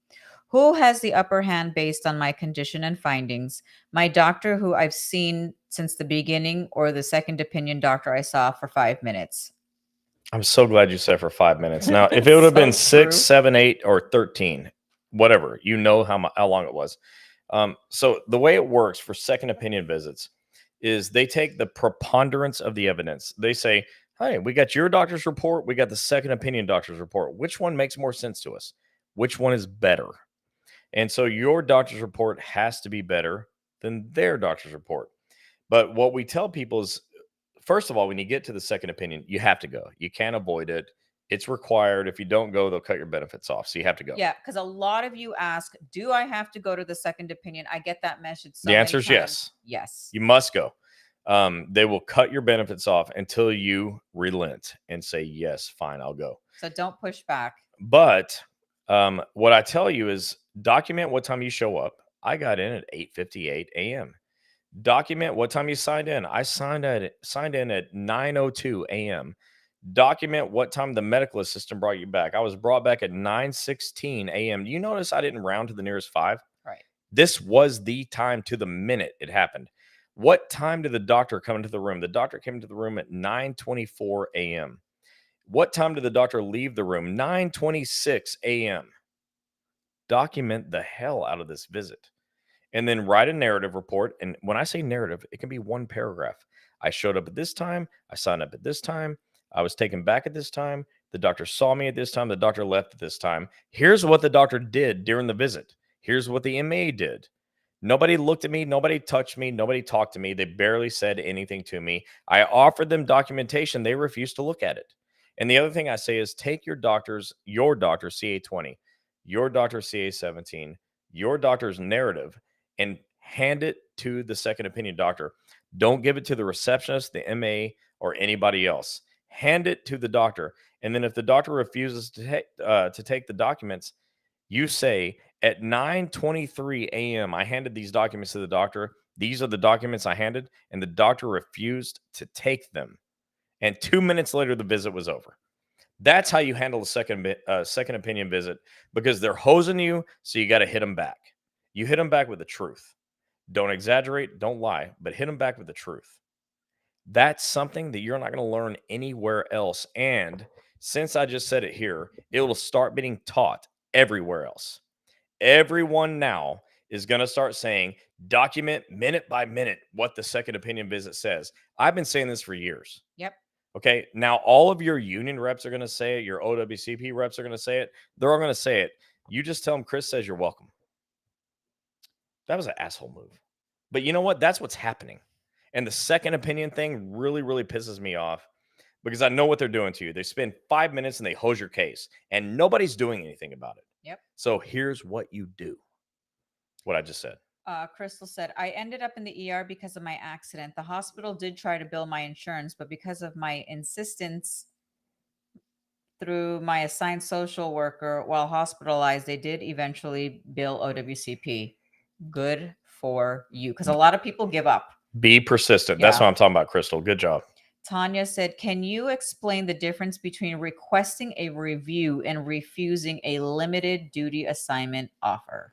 Who has the upper hand based on my condition and findings? My doctor, who I've seen since the beginning, or the second opinion doctor I saw for 5 minutes? I'm so glad you said for 5 minutes. Now, if it would have been 6, 7, 8, or 13, whatever, you know how long it was. So the way it works for second opinion visits is they take the preponderance of the evidence. They say, hey, we got your doctor's report. We got the second opinion doctor's report. Which one makes more sense to us? Which one is better? And so your doctor's report has to be better than their doctor's report. But what we tell people is, first of all, when you get to the second opinion, you have to go. You can't avoid it. It's required. If you don't go, they'll cut your benefits off. So you have to go. Yeah, because a lot of you ask, do I have to go to the second opinion? I get that message. The answer is yes. Yes. You must go. They will cut your benefits off until you relent and say, yes, fine, I'll go. So don't push back. But what I tell you is document what time you show up. I got in at 8:58 a.m. Document what time you signed in. I signed in at 9:02 a.m. Document what time the medical assistant brought you back. I was brought back at 9:16 a.m. Do you notice I didn't round to the nearest 5? Right. This was the time to the minute it happened. What time did the doctor come into the room? The doctor came into the room at 9:24 a.m. What time did the doctor leave the room? 9:26 a.m. Document the hell out of this visit. And then write a narrative report. And when I say narrative, it can be one paragraph. I showed up at this time. I signed up at this time. I was taken back at this time. The doctor saw me at this time. The doctor left at this time. Here's what the doctor did during the visit. Here's what the MA did. Nobody looked at me. Nobody touched me. Nobody talked to me. They barely said anything to me. I offered them documentation. They refused to look at it. And the other thing I say is take your doctor CA20, your doctor CA17, your doctor's narrative, and hand it to the second opinion doctor. Don't give it to the receptionist, the MA, or anybody else. Hand it to the doctor. And then if the doctor refuses to take the documents, you say, at 9:23 a.m., I handed these documents to the doctor. These are the documents I handed, and the doctor refused to take them. And 2 minutes later, the visit was over. That's how you handle a second opinion visit, because they're hosing you, so you got to hit them back. You hit them back with the truth. Don't exaggerate, don't lie, but hit them back with the truth. That's something that you're not going to learn anywhere else. And since I just said it here, it will start being taught everywhere else. Everyone now is going to start saying, document minute by minute what the second opinion visit says. I've been saying this for years. Yep. Okay. Now, all of your union reps are going to say it. Your OWCP reps are going to say it. They're all going to say it. You just tell them Chris says you're welcome. That was an asshole move. But you know what? That's what's happening. And the second opinion thing really, really pisses me off, because I know what they're doing to you. They spend 5 minutes and they hose your case, and nobody's doing anything about it. Yep. So here's what you do. What I just said. Crystal said, I ended up in the ER because of my accident. The hospital did try to bill my insurance, but because of my insistence through my assigned social worker while hospitalized, they did eventually bill OWCP. Good for you. Because a lot of people give up. Be persistent. That's Yeah. what I'm talking about, Crystal. Good job. Tanya said, can you explain the difference between requesting a review and refusing a limited duty assignment offer?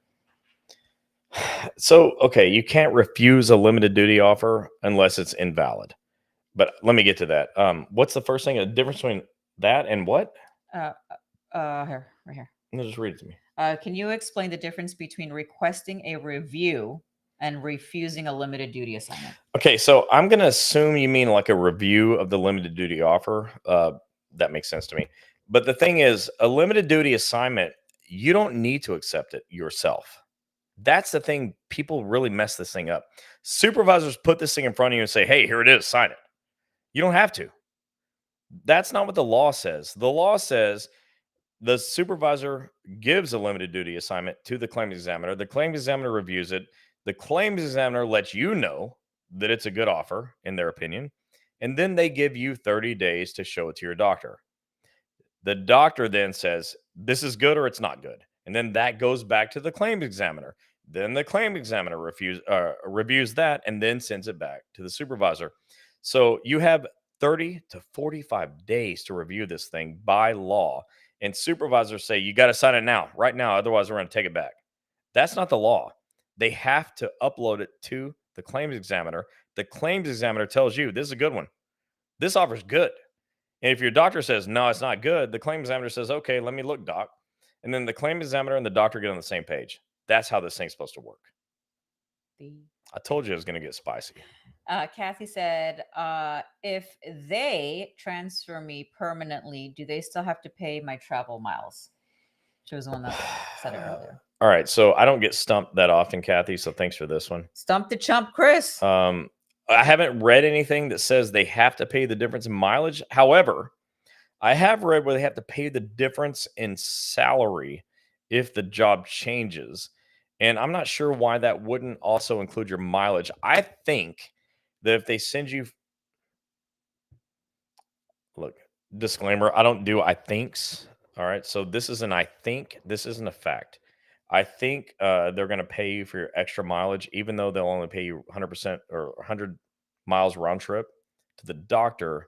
So, okay, you can't refuse a limited duty offer unless it's invalid. But let me get to that. What's the first thing? The difference between that and what? Here, right here. No, just read it to me. Can you explain the difference between requesting a review and refusing a limited duty assignment? Okay, so I'm going to assume you mean like a review of the limited duty offer. That makes sense to me. But the thing is, a limited duty assignment, you don't need to accept it yourself. That's the thing. People really mess this thing up. Supervisors put this thing in front of you and say, hey, here it is, sign it. You don't have to. That's not what the law says. The law says the supervisor gives a limited duty assignment to the claims examiner. The claims examiner reviews it. The claims examiner lets you know that it's a good offer, in their opinion. And then they give you 30 days to show it to your doctor. The doctor then says, this is good or it's not good. And then that goes back to the claims examiner. Then the claim examiner reviews that and then sends it back to the supervisor. So you have 30 to 45 days to review this thing by law. And supervisors say, you got to sign it now, right now. Otherwise, we're going to take it back. That's not the law. They have to upload it to the claims examiner. The claims examiner tells you, this is a good one. This offer's good. And if your doctor says, no, it's not good, the claim examiner says, okay, let me look, doc. And then the claim examiner and the doctor get on the same page. That's how this thing's supposed to work. I told you it was going to get spicy. Kathy said, if they transfer me permanently, do they still have to pay my travel miles? She was the one that said it earlier. All right. So I don't get stumped that often, Kathy. So thanks for this one. Stump the chump, Chris. I haven't read anything that says they have to pay the difference in mileage. However, I have read where they have to pay the difference in salary if the job changes. And I'm not sure why that wouldn't also include your mileage. I think that if they send you, look, disclaimer, I don't do I thinks. All right. So this is an I think. This isn't a fact. I think they're going to pay you for your extra mileage, even though they'll only pay you 100% or 100 miles round trip to the doctor.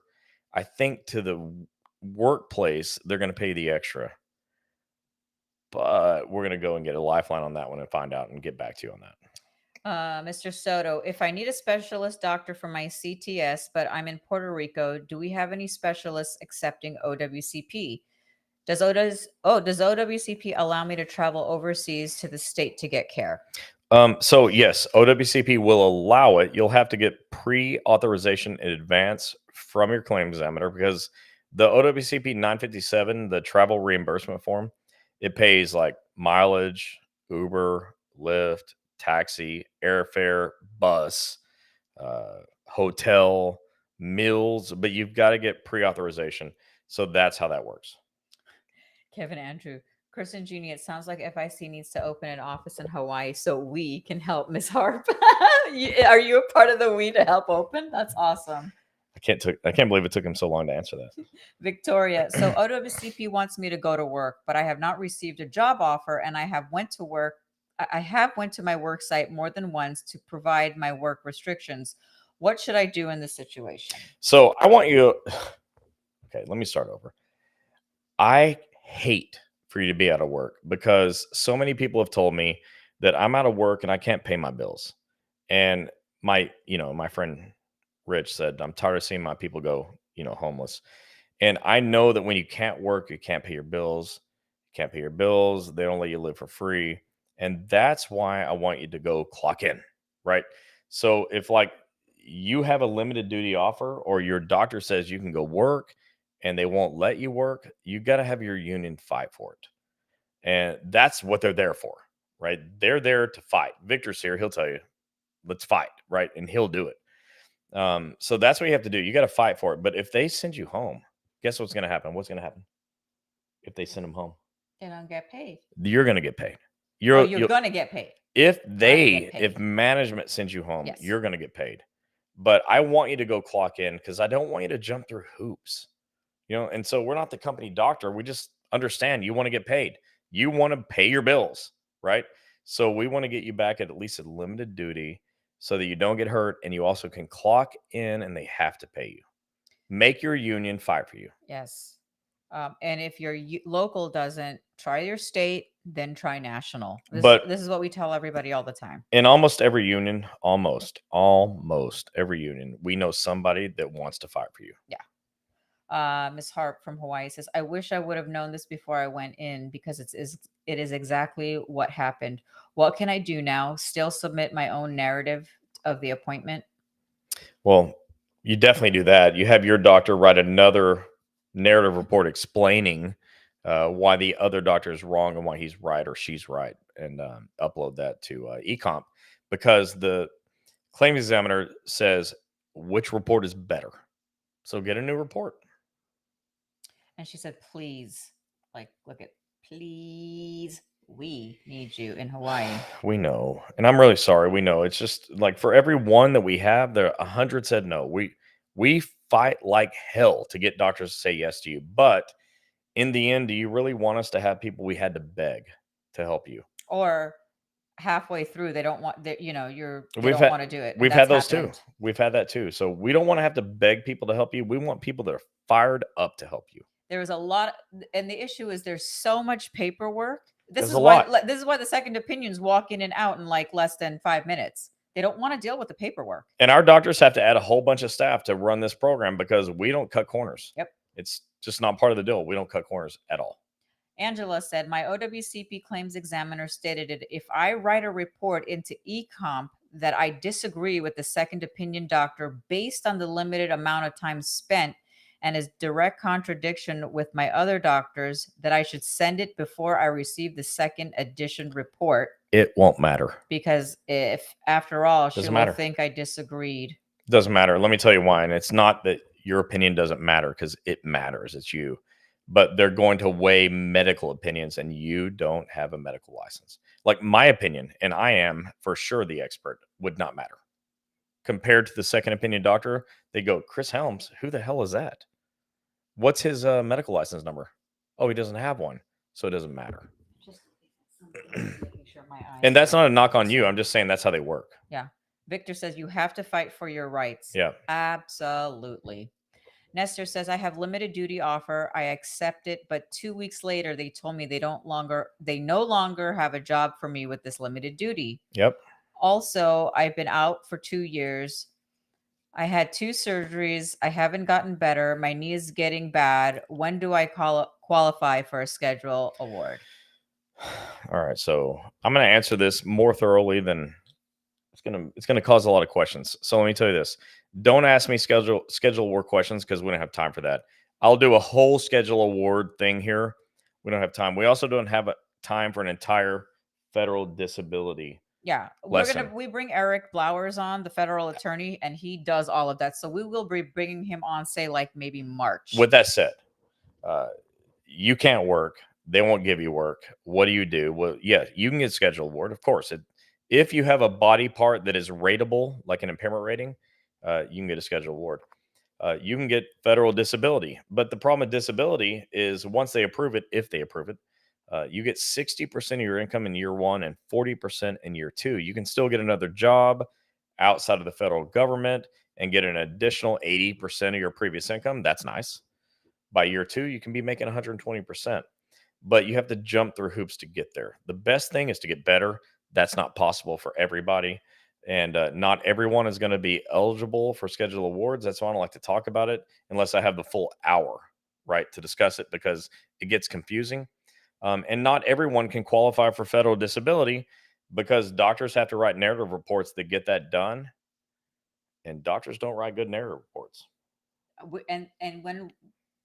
I think to the workplace, they're going to pay the extra. But we're going to go and get a lifeline on that one and find out and get back to you on that. Mr. Soto, if I need a specialist doctor for my CTS, but I'm in Puerto Rico, do we have any specialists accepting OWCP? Does OWCP allow me to travel overseas to the state to get care? So yes, OWCP will allow it. You'll have to get pre-authorization in advance from your claim examiner because the OWCP 957, the travel reimbursement form, it pays like mileage, Uber, Lyft, taxi, airfare, bus, hotel, meals, but you've got to get pre-authorization. So that's how that works. Kevin Andrew. Chris and Jeannie, it sounds like FIC needs to open an office in Hawaii so we can help Miss Harp. Are you a part of the we to help open? That's awesome. I can't believe it took him so long to answer that. Victoria, so OWCP wants me to go to work, but I have not received a job offer, and I have went to work. I have went to my work site more than once to provide my work restrictions. What should I do in this situation? So I want you. Okay, let me start over. I hate for you to be out of work because so many people have told me that I'm out of work and I can't pay my bills. And my friend Rich said, I'm tired of seeing my people go, homeless. And I know that when you can't work, you can't pay your bills. You can't pay your bills. They don't let you live for free. And that's why I want you to go clock in, right? So if like you have a limited duty offer or your doctor says you can go work and they won't let you work, you got to have your union fight for it. And that's what they're there for, right? They're there to fight. Victor's here. He'll tell you, let's fight, right? And he'll do it. So that's what you have to do. You got to fight for it. But if they send you home, guess what's going to happen? What's going to happen if they send them home? They don't get paid. You're going to get paid. You're going to get paid. If management sends you home, Yes. you're going to get paid. But I want you to go clock in because I don't want you to jump through hoops. And so we're not the company doctor. We just understand you want to get paid. You want to pay your bills, right? So we want to get you back at least a limited duty so that you don't get hurt and you also can clock in and they have to pay you. Make your union fight for you. Yes. And if your local doesn't, try your state, then try national. This is what we tell everybody all the time. In almost every union, almost every union, we know somebody that wants to fight for you. Yeah. Miss Harp from Hawaii says, I wish I would have known this before I went in because it is exactly what happened. What can I do now? Still submit my own narrative of the appointment? Well, you definitely do that. You have your doctor write another narrative report explaining why the other doctor is wrong and why he's right or she's right, and upload that to eComp because the claim examiner says which report is better. So get a new report. And she said, please, please, we need you in Hawaii. We know. And I'm really sorry. We know. It's just like for every one that we have, there 100 said no. We fight like hell to get doctors to say yes to you. But in the end, do you really want us to have people we had to beg to help you? Or halfway through, they don't want that, they We've don't want to do it. We've had those too. We've had that too. So we don't want to have to beg people to help you. We want people that are fired up to help you. There is a lot, and the issue is there's so much paperwork. This There's is a why lot. this is why the second opinions walk in and out in like less than 5 minutes. They don't want to deal with the paperwork. And our doctors have to add a whole bunch of staff to run this program because we don't cut corners. Yep. It's just not part of the deal. We don't cut corners at all. Angela said, my OWCP claims examiner stated that if I write a report into eComp that I disagree with the second opinion doctor based on the limited amount of time spent and is direct contradiction with my other doctors, that I should send it before I receive the second edition report. It won't matter. Because if, after all, she will think I disagreed. Doesn't matter. Let me tell you why. And it's not that your opinion doesn't matter because it matters. It's you. But they're going to weigh medical opinions and you don't have a medical license. Like my opinion, and I am for sure the expert, would not matter. Compared to the second opinion doctor, they go, Chris Helms, who the hell is that? What's his medical license number? Oh, he doesn't have one. So it doesn't matter. Just making sure my eyes and that's not a knock on you. I'm just saying that's how they work. Yeah. Victor says you have to fight for your rights. Yeah. Absolutely. Nestor says, I have limited duty offer. I accept it. But 2 weeks later, they told me they no longer have a job for me with this limited duty. Yep. Also, I've been out for 2 years. I had 2 surgeries. I haven't gotten better. My knee is getting bad. When do I qualify for a schedule award? All right, so I'm going to answer this more thoroughly than it's gonna cause a lot of questions. So let me tell you this: don't ask me schedule award questions because we don't have time for that. I'll do a whole schedule award thing here. We don't have time. We also don't have time for an entire federal disability Yeah, lesson. we bring Eric Blowers on, the federal attorney, and he does all of that. So we will be bringing him on, say like maybe March. With that said, uh, you can't work. They won't give you work. What do you do? Well, yeah, you can get schedule award, of course. If you have a body part that is rateable, like an impairment rating, you can get a schedule award. You can get federal disability. But the problem with disability is once they approve it, if they approve it, you get 60% of your income in year one and 40% in year two. You can still get another job outside of the federal government and get an additional 80% of your previous income. That's nice. By year two, you can be making 120%. But you have to jump through hoops to get there. The best thing is to get better. That's not possible for everybody. And not everyone is going to be eligible for schedule awards. That's why I don't like to talk about it unless I have the full hour, right, to discuss it because it gets confusing. And not everyone can qualify for federal disability because doctors have to write narrative reports that get that done. And doctors don't write good narrative reports. And when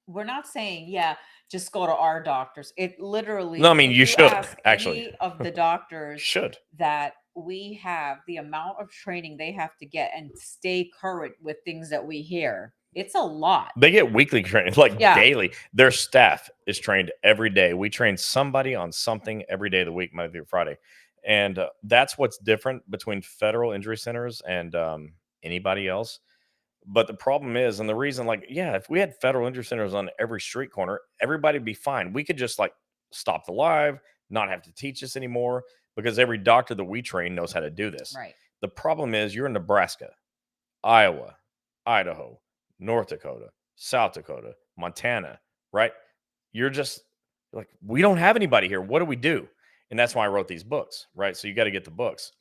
we're not saying, yeah, just go to our doctors. It literally, No, I mean, if you should ask actually. any of the doctors Should. that we have, the amount of training they have to get and stay current with things that we hear, it's a lot. They get weekly training, like Yeah. daily. Their staff is trained every day. We train somebody on something every day of the week, Monday through Friday. And that's what's different between federal injury centers and anybody else. But the problem is, and the reason, like, yeah, if we had federal injury centers on every street corner, everybody'd be fine. We could just like stop the live, not have to teach this anymore because every doctor that we train knows how to do this. Right. The problem is, you're in Nebraska, Iowa, Idaho, North Dakota, South Dakota, Montana, right? You're just like, we don't have anybody here. What do we do? And that's why I wrote these books, right? So you got to get the books.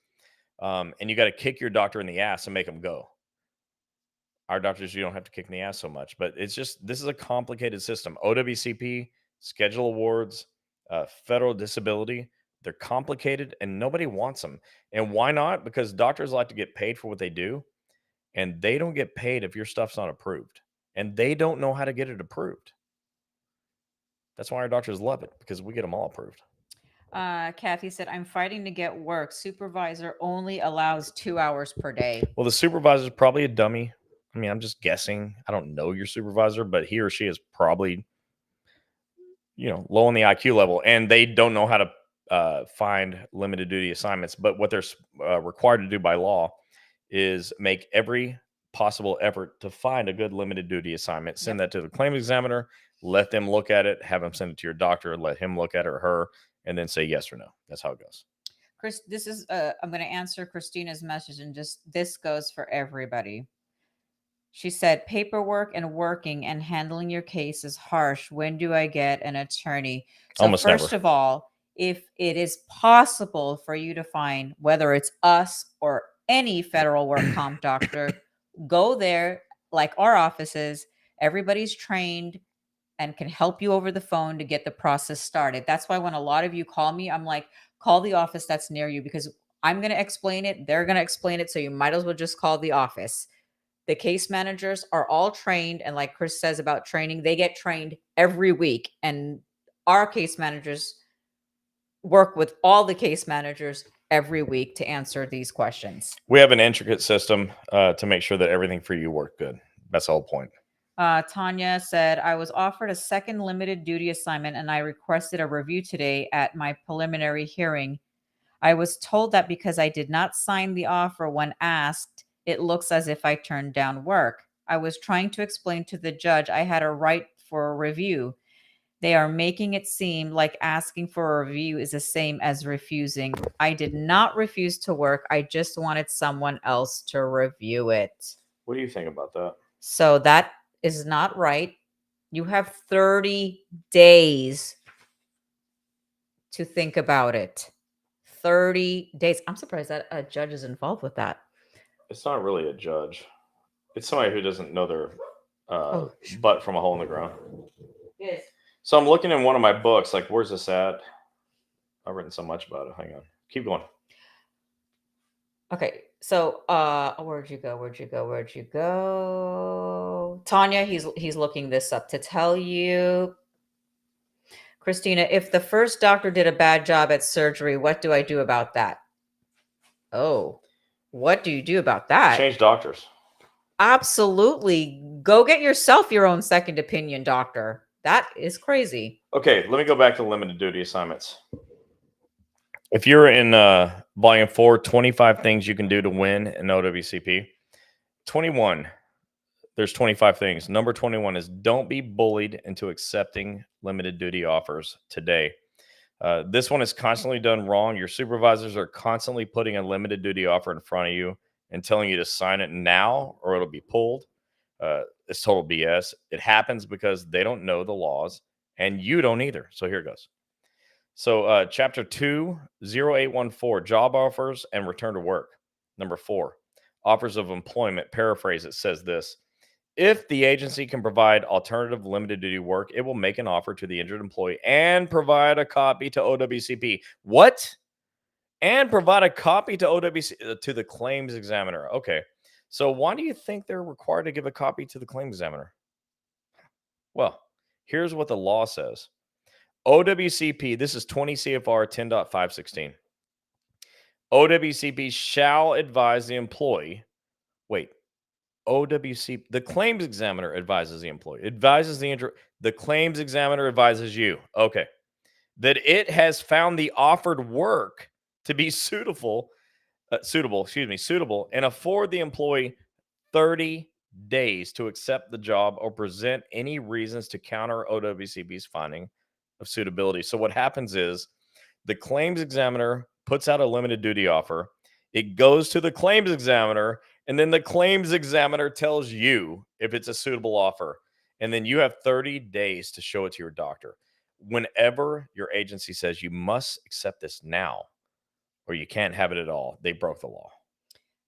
And you got to kick your doctor in the ass and make them go. Our doctors, you don't have to kick in the ass so much, but it's just, this is a complicated system. OWCP, schedule awards, federal disability, they're complicated and nobody wants them. And why not? Because doctors like to get paid for what they do, and they don't get paid if your stuff's not approved, and they don't know how to get it approved. That's why our doctors love it, because we get them all approved. Kathy said, I'm fighting to get work. Supervisor only allows 2 hours per day. Well, the supervisor's probably a dummy. I mean, I'm just guessing. I don't know your supervisor, but he or she is probably, low on the IQ level, and they don't know how to find limited duty assignments. But what they're required to do by law is make every possible effort to find a good limited duty assignment, send that to the claims examiner, let them look at it, have them send it to your doctor, let him look at it or her, and then say yes or no. That's how it goes. Chris, this is I'm going to answer Christina's message, and just this goes for everybody. She said, paperwork and working and handling your case is harsh. When do I get an attorney? So Almost first never. of all, if it is possible for you to find, whether it's us or any federal work comp doctor, go there like our offices. Everybody's trained and can help you over the phone to get the process started. That's why when a lot of you call me, I'm like, call the office that's near you, because I'm going to explain it. They're going to explain it. So you might as well just call the office. The case managers are all trained. And like Chris says about training, they get trained every week. And our case managers work with all the case managers every week to answer these questions. We have an intricate system to make sure that everything for you worked good. That's the whole point. Tanya said, I was offered a second limited duty assignment and I requested a review today at my preliminary hearing. I was told that because I did not sign the offer when asked, it looks as if I turned down work. I was trying to explain to the judge I had a right for a review. They are making it seem like asking for a review is the same as refusing. I did not refuse to work. I just wanted someone else to review it. What do you think about that? So that is not right. You have 30 days to think about it. 30 days. I'm surprised that a judge is involved with that. It's not really a judge. It's somebody who doesn't know their Oh, butt from a hole in the ground. yes. So I'm looking in one of my books, like, where's this at? I've written so much about it. Hang on. Keep going. Okay. So, where'd you go? Where'd you go? Where'd you go? Tanya, he's looking this up to tell you. Christina, if the first doctor did a bad job at surgery, what do I do about that? Oh, what do you do about that? Change doctors. Absolutely. Go get yourself your own second opinion, doctor. That is crazy. Okay, let me go back to limited duty assignments. If you're in volume 4, 25 things you can do to win an OWCP. 21, there's 25 things. Number 21 is don't be bullied into accepting limited duty offers today. This one is constantly done wrong. Your supervisors are constantly putting a limited duty offer in front of you and telling you to sign it now or it'll be pulled. It's total BS. It happens because they don't know the laws and you don't either. So here it goes. So chapter 2, 0814, job offers and return to work. Number 4, offers of employment. Paraphrase, it says this. If the agency can provide alternative limited duty work, it will make an offer to the injured employee and provide a copy to OWCP. What? And provide a copy to OWCP, to the claims examiner. Okay. So why do you think they're required to give a copy to the claims examiner? Well, here's what the law says. OWCP, this is 20 CFR 10.516. OWCP shall advise the employee. Wait, OWCP, the claims examiner advises the employee, advises the claims examiner advises you. Okay. That it has found the offered work to be suitable, and afford the employee 30 days to accept the job or present any reasons to counter OWCP's finding of suitability. So what happens is the claims examiner puts out a limited duty offer. It goes to the claims examiner, and then the claims examiner tells you if it's a suitable offer. And then you have 30 days to show it to your doctor. Whenever your agency says you must accept this now or you can't have it at all, they broke the law.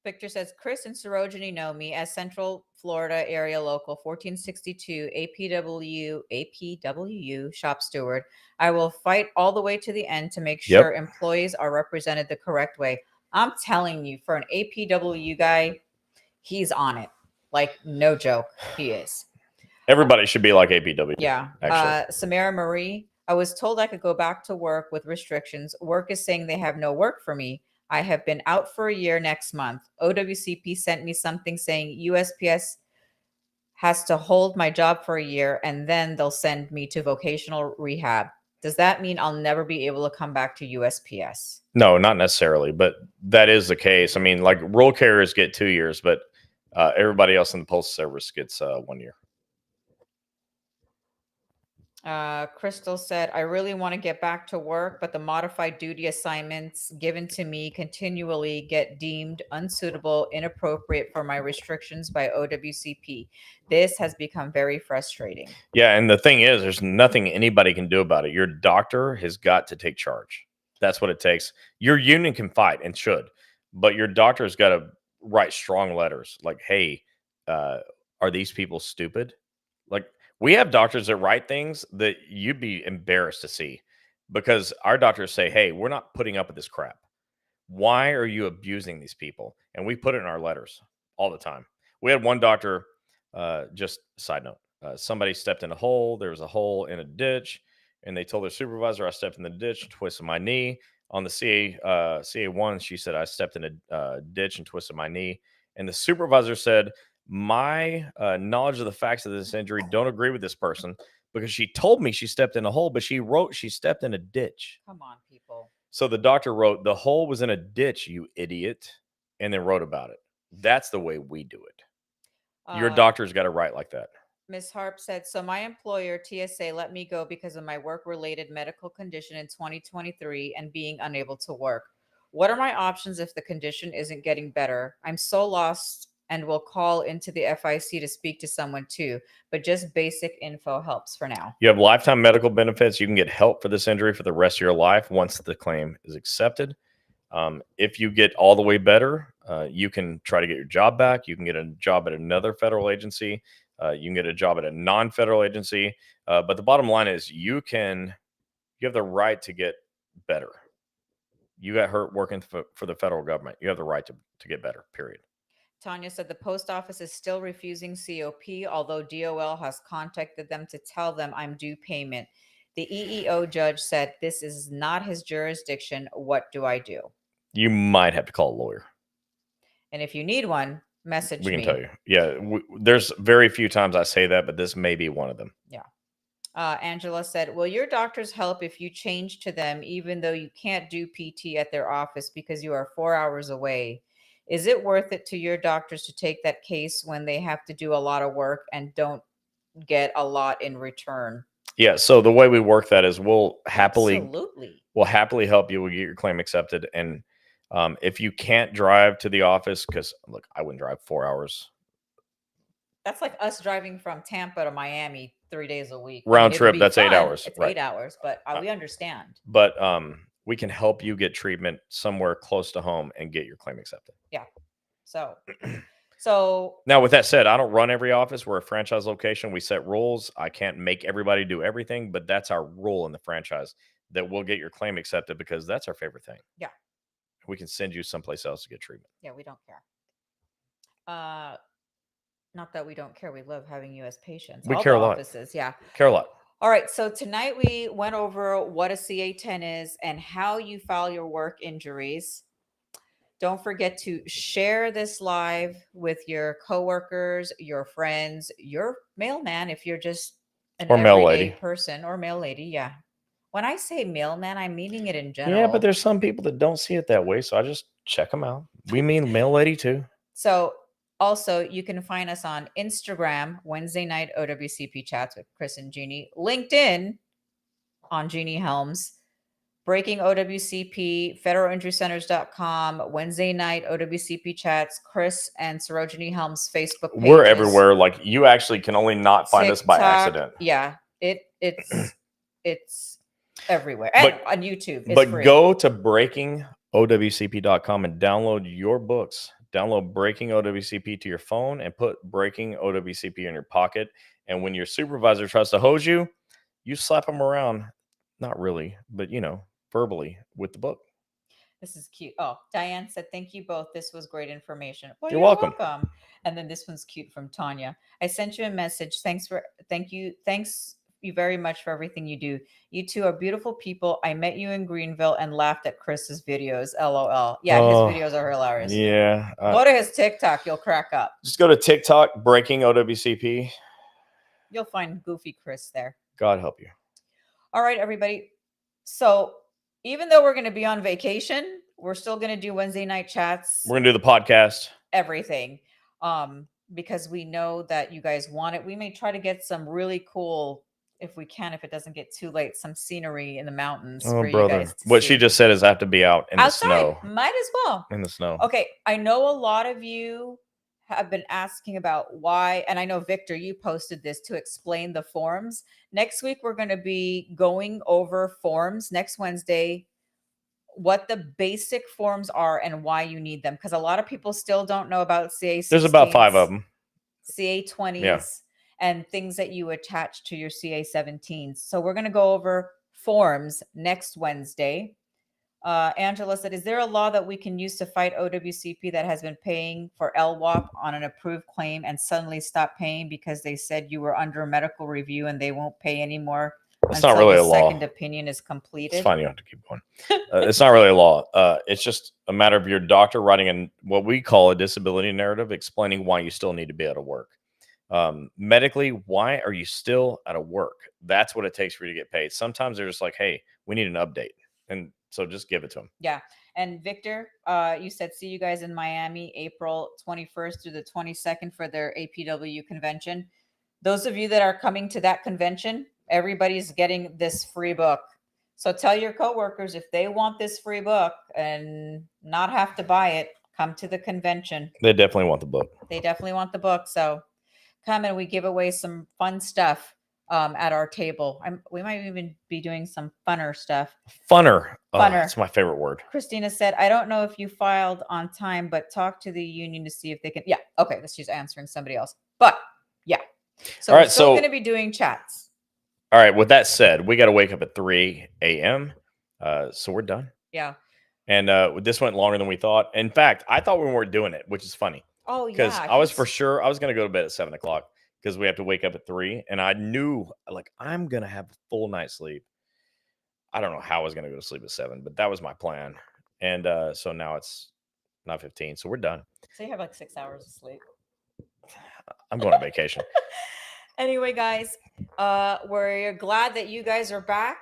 Victor says, Chris and Sarojini know me as Central Florida Area Local 1462 APWU shop steward. I will fight all the way to the end to make sure employees are represented the correct way. I'm telling you, for an APWU guy, he's on it. Like, no joke, he is. Everybody should be like APW. Yeah. Actually. Samara Marie, I was told I could go back to work with restrictions. Work is saying they have no work for me. I have been out for a year next month. OWCP sent me something saying USPS has to hold my job for a year and then they'll send me to vocational rehab. Does that mean I'll never be able to come back to USPS? No, not necessarily, but that is the case. I mean, like rural carriers get 2 years, but everybody else in the Postal Service gets 1 year. Crystal said, I really want to get back to work, but the modified duty assignments given to me continually get deemed unsuitable, inappropriate for my restrictions by OWCP. This has become very frustrating. Yeah, and the thing is, there's nothing anybody can do about it. Your doctor has got to take charge. That's what it takes. Your union can fight and should, but your doctor's got to write strong letters like, hey, are these people stupid? Like, we have doctors that write things that you'd be embarrassed to see because our doctors say, hey, we're not putting up with this crap. Why are you abusing these people? And we put it in our letters all the time. We had one doctor, just side note, somebody stepped in a hole. There was a hole in a ditch, and they told their supervisor, I stepped in the ditch and twisted my knee. On the CA1, she said, I stepped in a ditch and twisted my knee. And the supervisor said, my knowledge of the facts of this injury don't agree with this person because she told me she stepped in a hole, but she wrote she stepped in a ditch. Come on, people. So the doctor wrote, the hole was in a ditch, you idiot, and then wrote about it. That's the way we do it. Your doctor's got to write like that. Ms. Harp said, so my employer, TSA, let me go because of my work-related medical condition in 2023 and being unable to work. What are my options if the condition isn't getting better? I'm so lost and will call into the FIC to speak to someone too, but just basic info helps for now. You have lifetime medical benefits. You can get help for this injury for the rest of your life once the claim is accepted. If you get all the way better, you can try to get your job back. You can get a job at another federal agency. You can get a job at a non-federal agency. But the bottom line is you have the right to get better. You got hurt working for the federal government. You have the right to get better, period. Tanya said the post office is still refusing COP, although DOL has contacted them to tell them I'm due payment. The EEO judge said this is not his jurisdiction. What do I do? You might have to call a lawyer. And if you need one, message me. We can tell you. Yeah, there's very few times I say that, but this may be one of them. Yeah. Angela said, will your doctors help if you change to them, even though you can't do PT at their office because you are 4 hours away? Is it worth it to your doctors to take that case when they have to do a lot of work and don't get a lot in return? Yeah. So the way we work that is we'll happily help you. We'll get your claim accepted. And if you can't drive to the office, because look, I wouldn't drive 4 hours. That's like us driving from Tampa to Miami 3 days a week. Round trip, that's fun. 8 hours. It's right. 8 hours, but we understand. But we can help you get treatment somewhere close to home and get your claim accepted. Yeah. So now, with that said, I don't run every office. We're a franchise location. We set rules. I can't make everybody do everything, but that's our rule in the franchise, that we'll get your claim accepted because that's our favorite thing. Yeah. We can send you someplace else to get treatment. Yeah, we don't care. Not that we don't care. We love having you as patients. We care a lot. Yeah. Care a lot. All right. So tonight we went over what a CA10 is and how you file your work injuries. Don't forget to share this live with your coworkers, your friends, your mailman, if you're just an everyday person, or mail lady. Yeah. When I say mailman, I'm meaning it in general. Yeah, but there's some people that don't see it that way. So I just check them out. We mean mail lady too. So also, you can find us on Instagram, Wednesday night OWCP chats with Chris and Gini, LinkedIn on Gini Helms, Breaking OWCP, federalinjurycenters.com, Wednesday night OWCP chats, Chris and Sarojini Helms Facebook pages. We're everywhere. Like, you actually can only not find us by accident. Yeah, it's everywhere. And on YouTube. But free. Go to breakingowcp.com and download your books. Download Breaking OWCP to your phone and put Breaking OWCP in your pocket. And when your supervisor tries to hose you, you slap them around. Not really, but, verbally with the book. This is cute. Oh, Diane said, thank you both. This was great information. Well, you're welcome. And then this one's cute from Tanya. I sent you a message. Thanks you very much for everything you do. You two are beautiful people. I met you in Greenville and laughed at Chris's videos. LOL. Yeah, his videos are hilarious. Yeah. Go to his TikTok. You'll crack up. Just go to TikTok, Breaking OWCP. You'll find goofy Chris there. God help you. All right, everybody. So even though we're going to be on vacation, we're still going to do Wednesday night chats. We're going to do the podcast. Everything. Because we know that you guys want it. We may try to get some really cool, if we can, if it doesn't get too late, some scenery in the mountains for you guys to what see. She just said is I have to be out in outside. The snow. Might as well. In the snow. Okay. I know a lot of you have been asking about why, and I know, Victor, you posted this to explain the forms. Next week, we're going to be going over forms next Wednesday, what the basic forms are and why you need them. Because a lot of people still don't know about CA16s. There's about 5 of them. CA20s and things that you attach to your CA17s. So we're going to go over forms next Wednesday. Angela said, is there a law that we can use to fight OWCP that has been paying for LWOP on an approved claim and suddenly stopped paying because they said you were under medical review and they won't pay anymore? It's not really a law. Second opinion is completed. It's fine. You don't have to keep going. It's not really a law. It's just a matter of your doctor writing what we call a disability narrative, explaining why you still need to be out of work. Medically, why are you still out of work? That's what it takes for you to get paid. Sometimes they're just like, hey, we need an update. And so just give it to them. Yeah. And Victor, you said, see you guys in Miami, April 21st through the 22nd for their APW convention. Those of you that are coming to that convention, everybody's getting this free book. So tell your coworkers, if they want this free book and not have to buy it, come to the convention. They definitely want the book. They definitely want the book. So come and we give away some fun stuff. at our table. We might even be doing some funner stuff. Funner. Oh, Funner. that's my favorite word. Christina said, I don't know if you filed on time, but talk to the union to see if they can. Yeah. Okay. She's answering somebody else. But yeah. So All we're right, still so- going to be doing chats. All right. With that said, we got to wake up at 3 a.m. So we're done. Yeah. And this went longer than we thought. In fact, I thought we weren't doing it, which is funny. Oh, Because yeah. I was for sure I was going to go to bed at 7 o'clock because we have to wake up at 3. And I knew, like, I'm going to have a full night's sleep. I don't know how I was going to go to sleep at 7, but that was my plan. And so now it's 9:15. So we're done. So you have like 6 hours of sleep. I'm going on vacation. Anyway, guys, we're glad that you guys are back.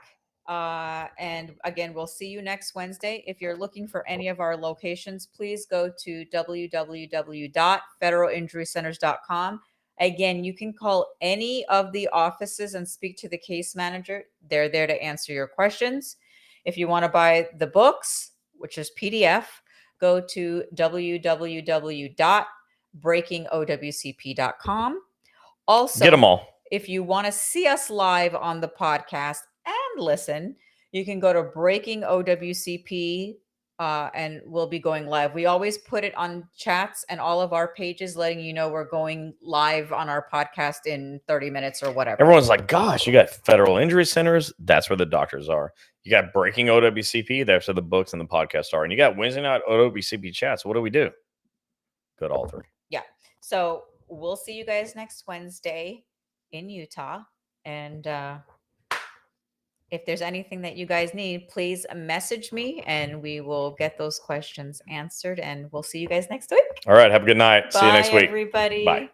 And again, we'll see you next Wednesday. If you're looking for any of our locations, please go to www.federalinjurycenters.com. Again, you can call any of the offices and speak to the case manager. They're there to answer your questions. If you want to buy the books, which is PDF, go to www.breakingowcp.com. Also, Get them all. If you want to see us live on the podcast and listen, you can go to Breaking OWCP and we'll be going live. We always put it on chats and all of our pages, letting you know we're going live on our podcast in 30 minutes or whatever. Everyone's like, gosh, you got federal injury centers. That's where the doctors are. You got Breaking OWCP. That's where the books and the podcast are. And you got Wednesday night OWCP chats. What do we do? Go to all three. Yeah. So we'll see you guys next Wednesday in Utah. And if there's anything that you guys need, please message me and we will get those questions answered. And we'll see you guys next week. All right. Have a good night. See you next week. Everybody. Bye.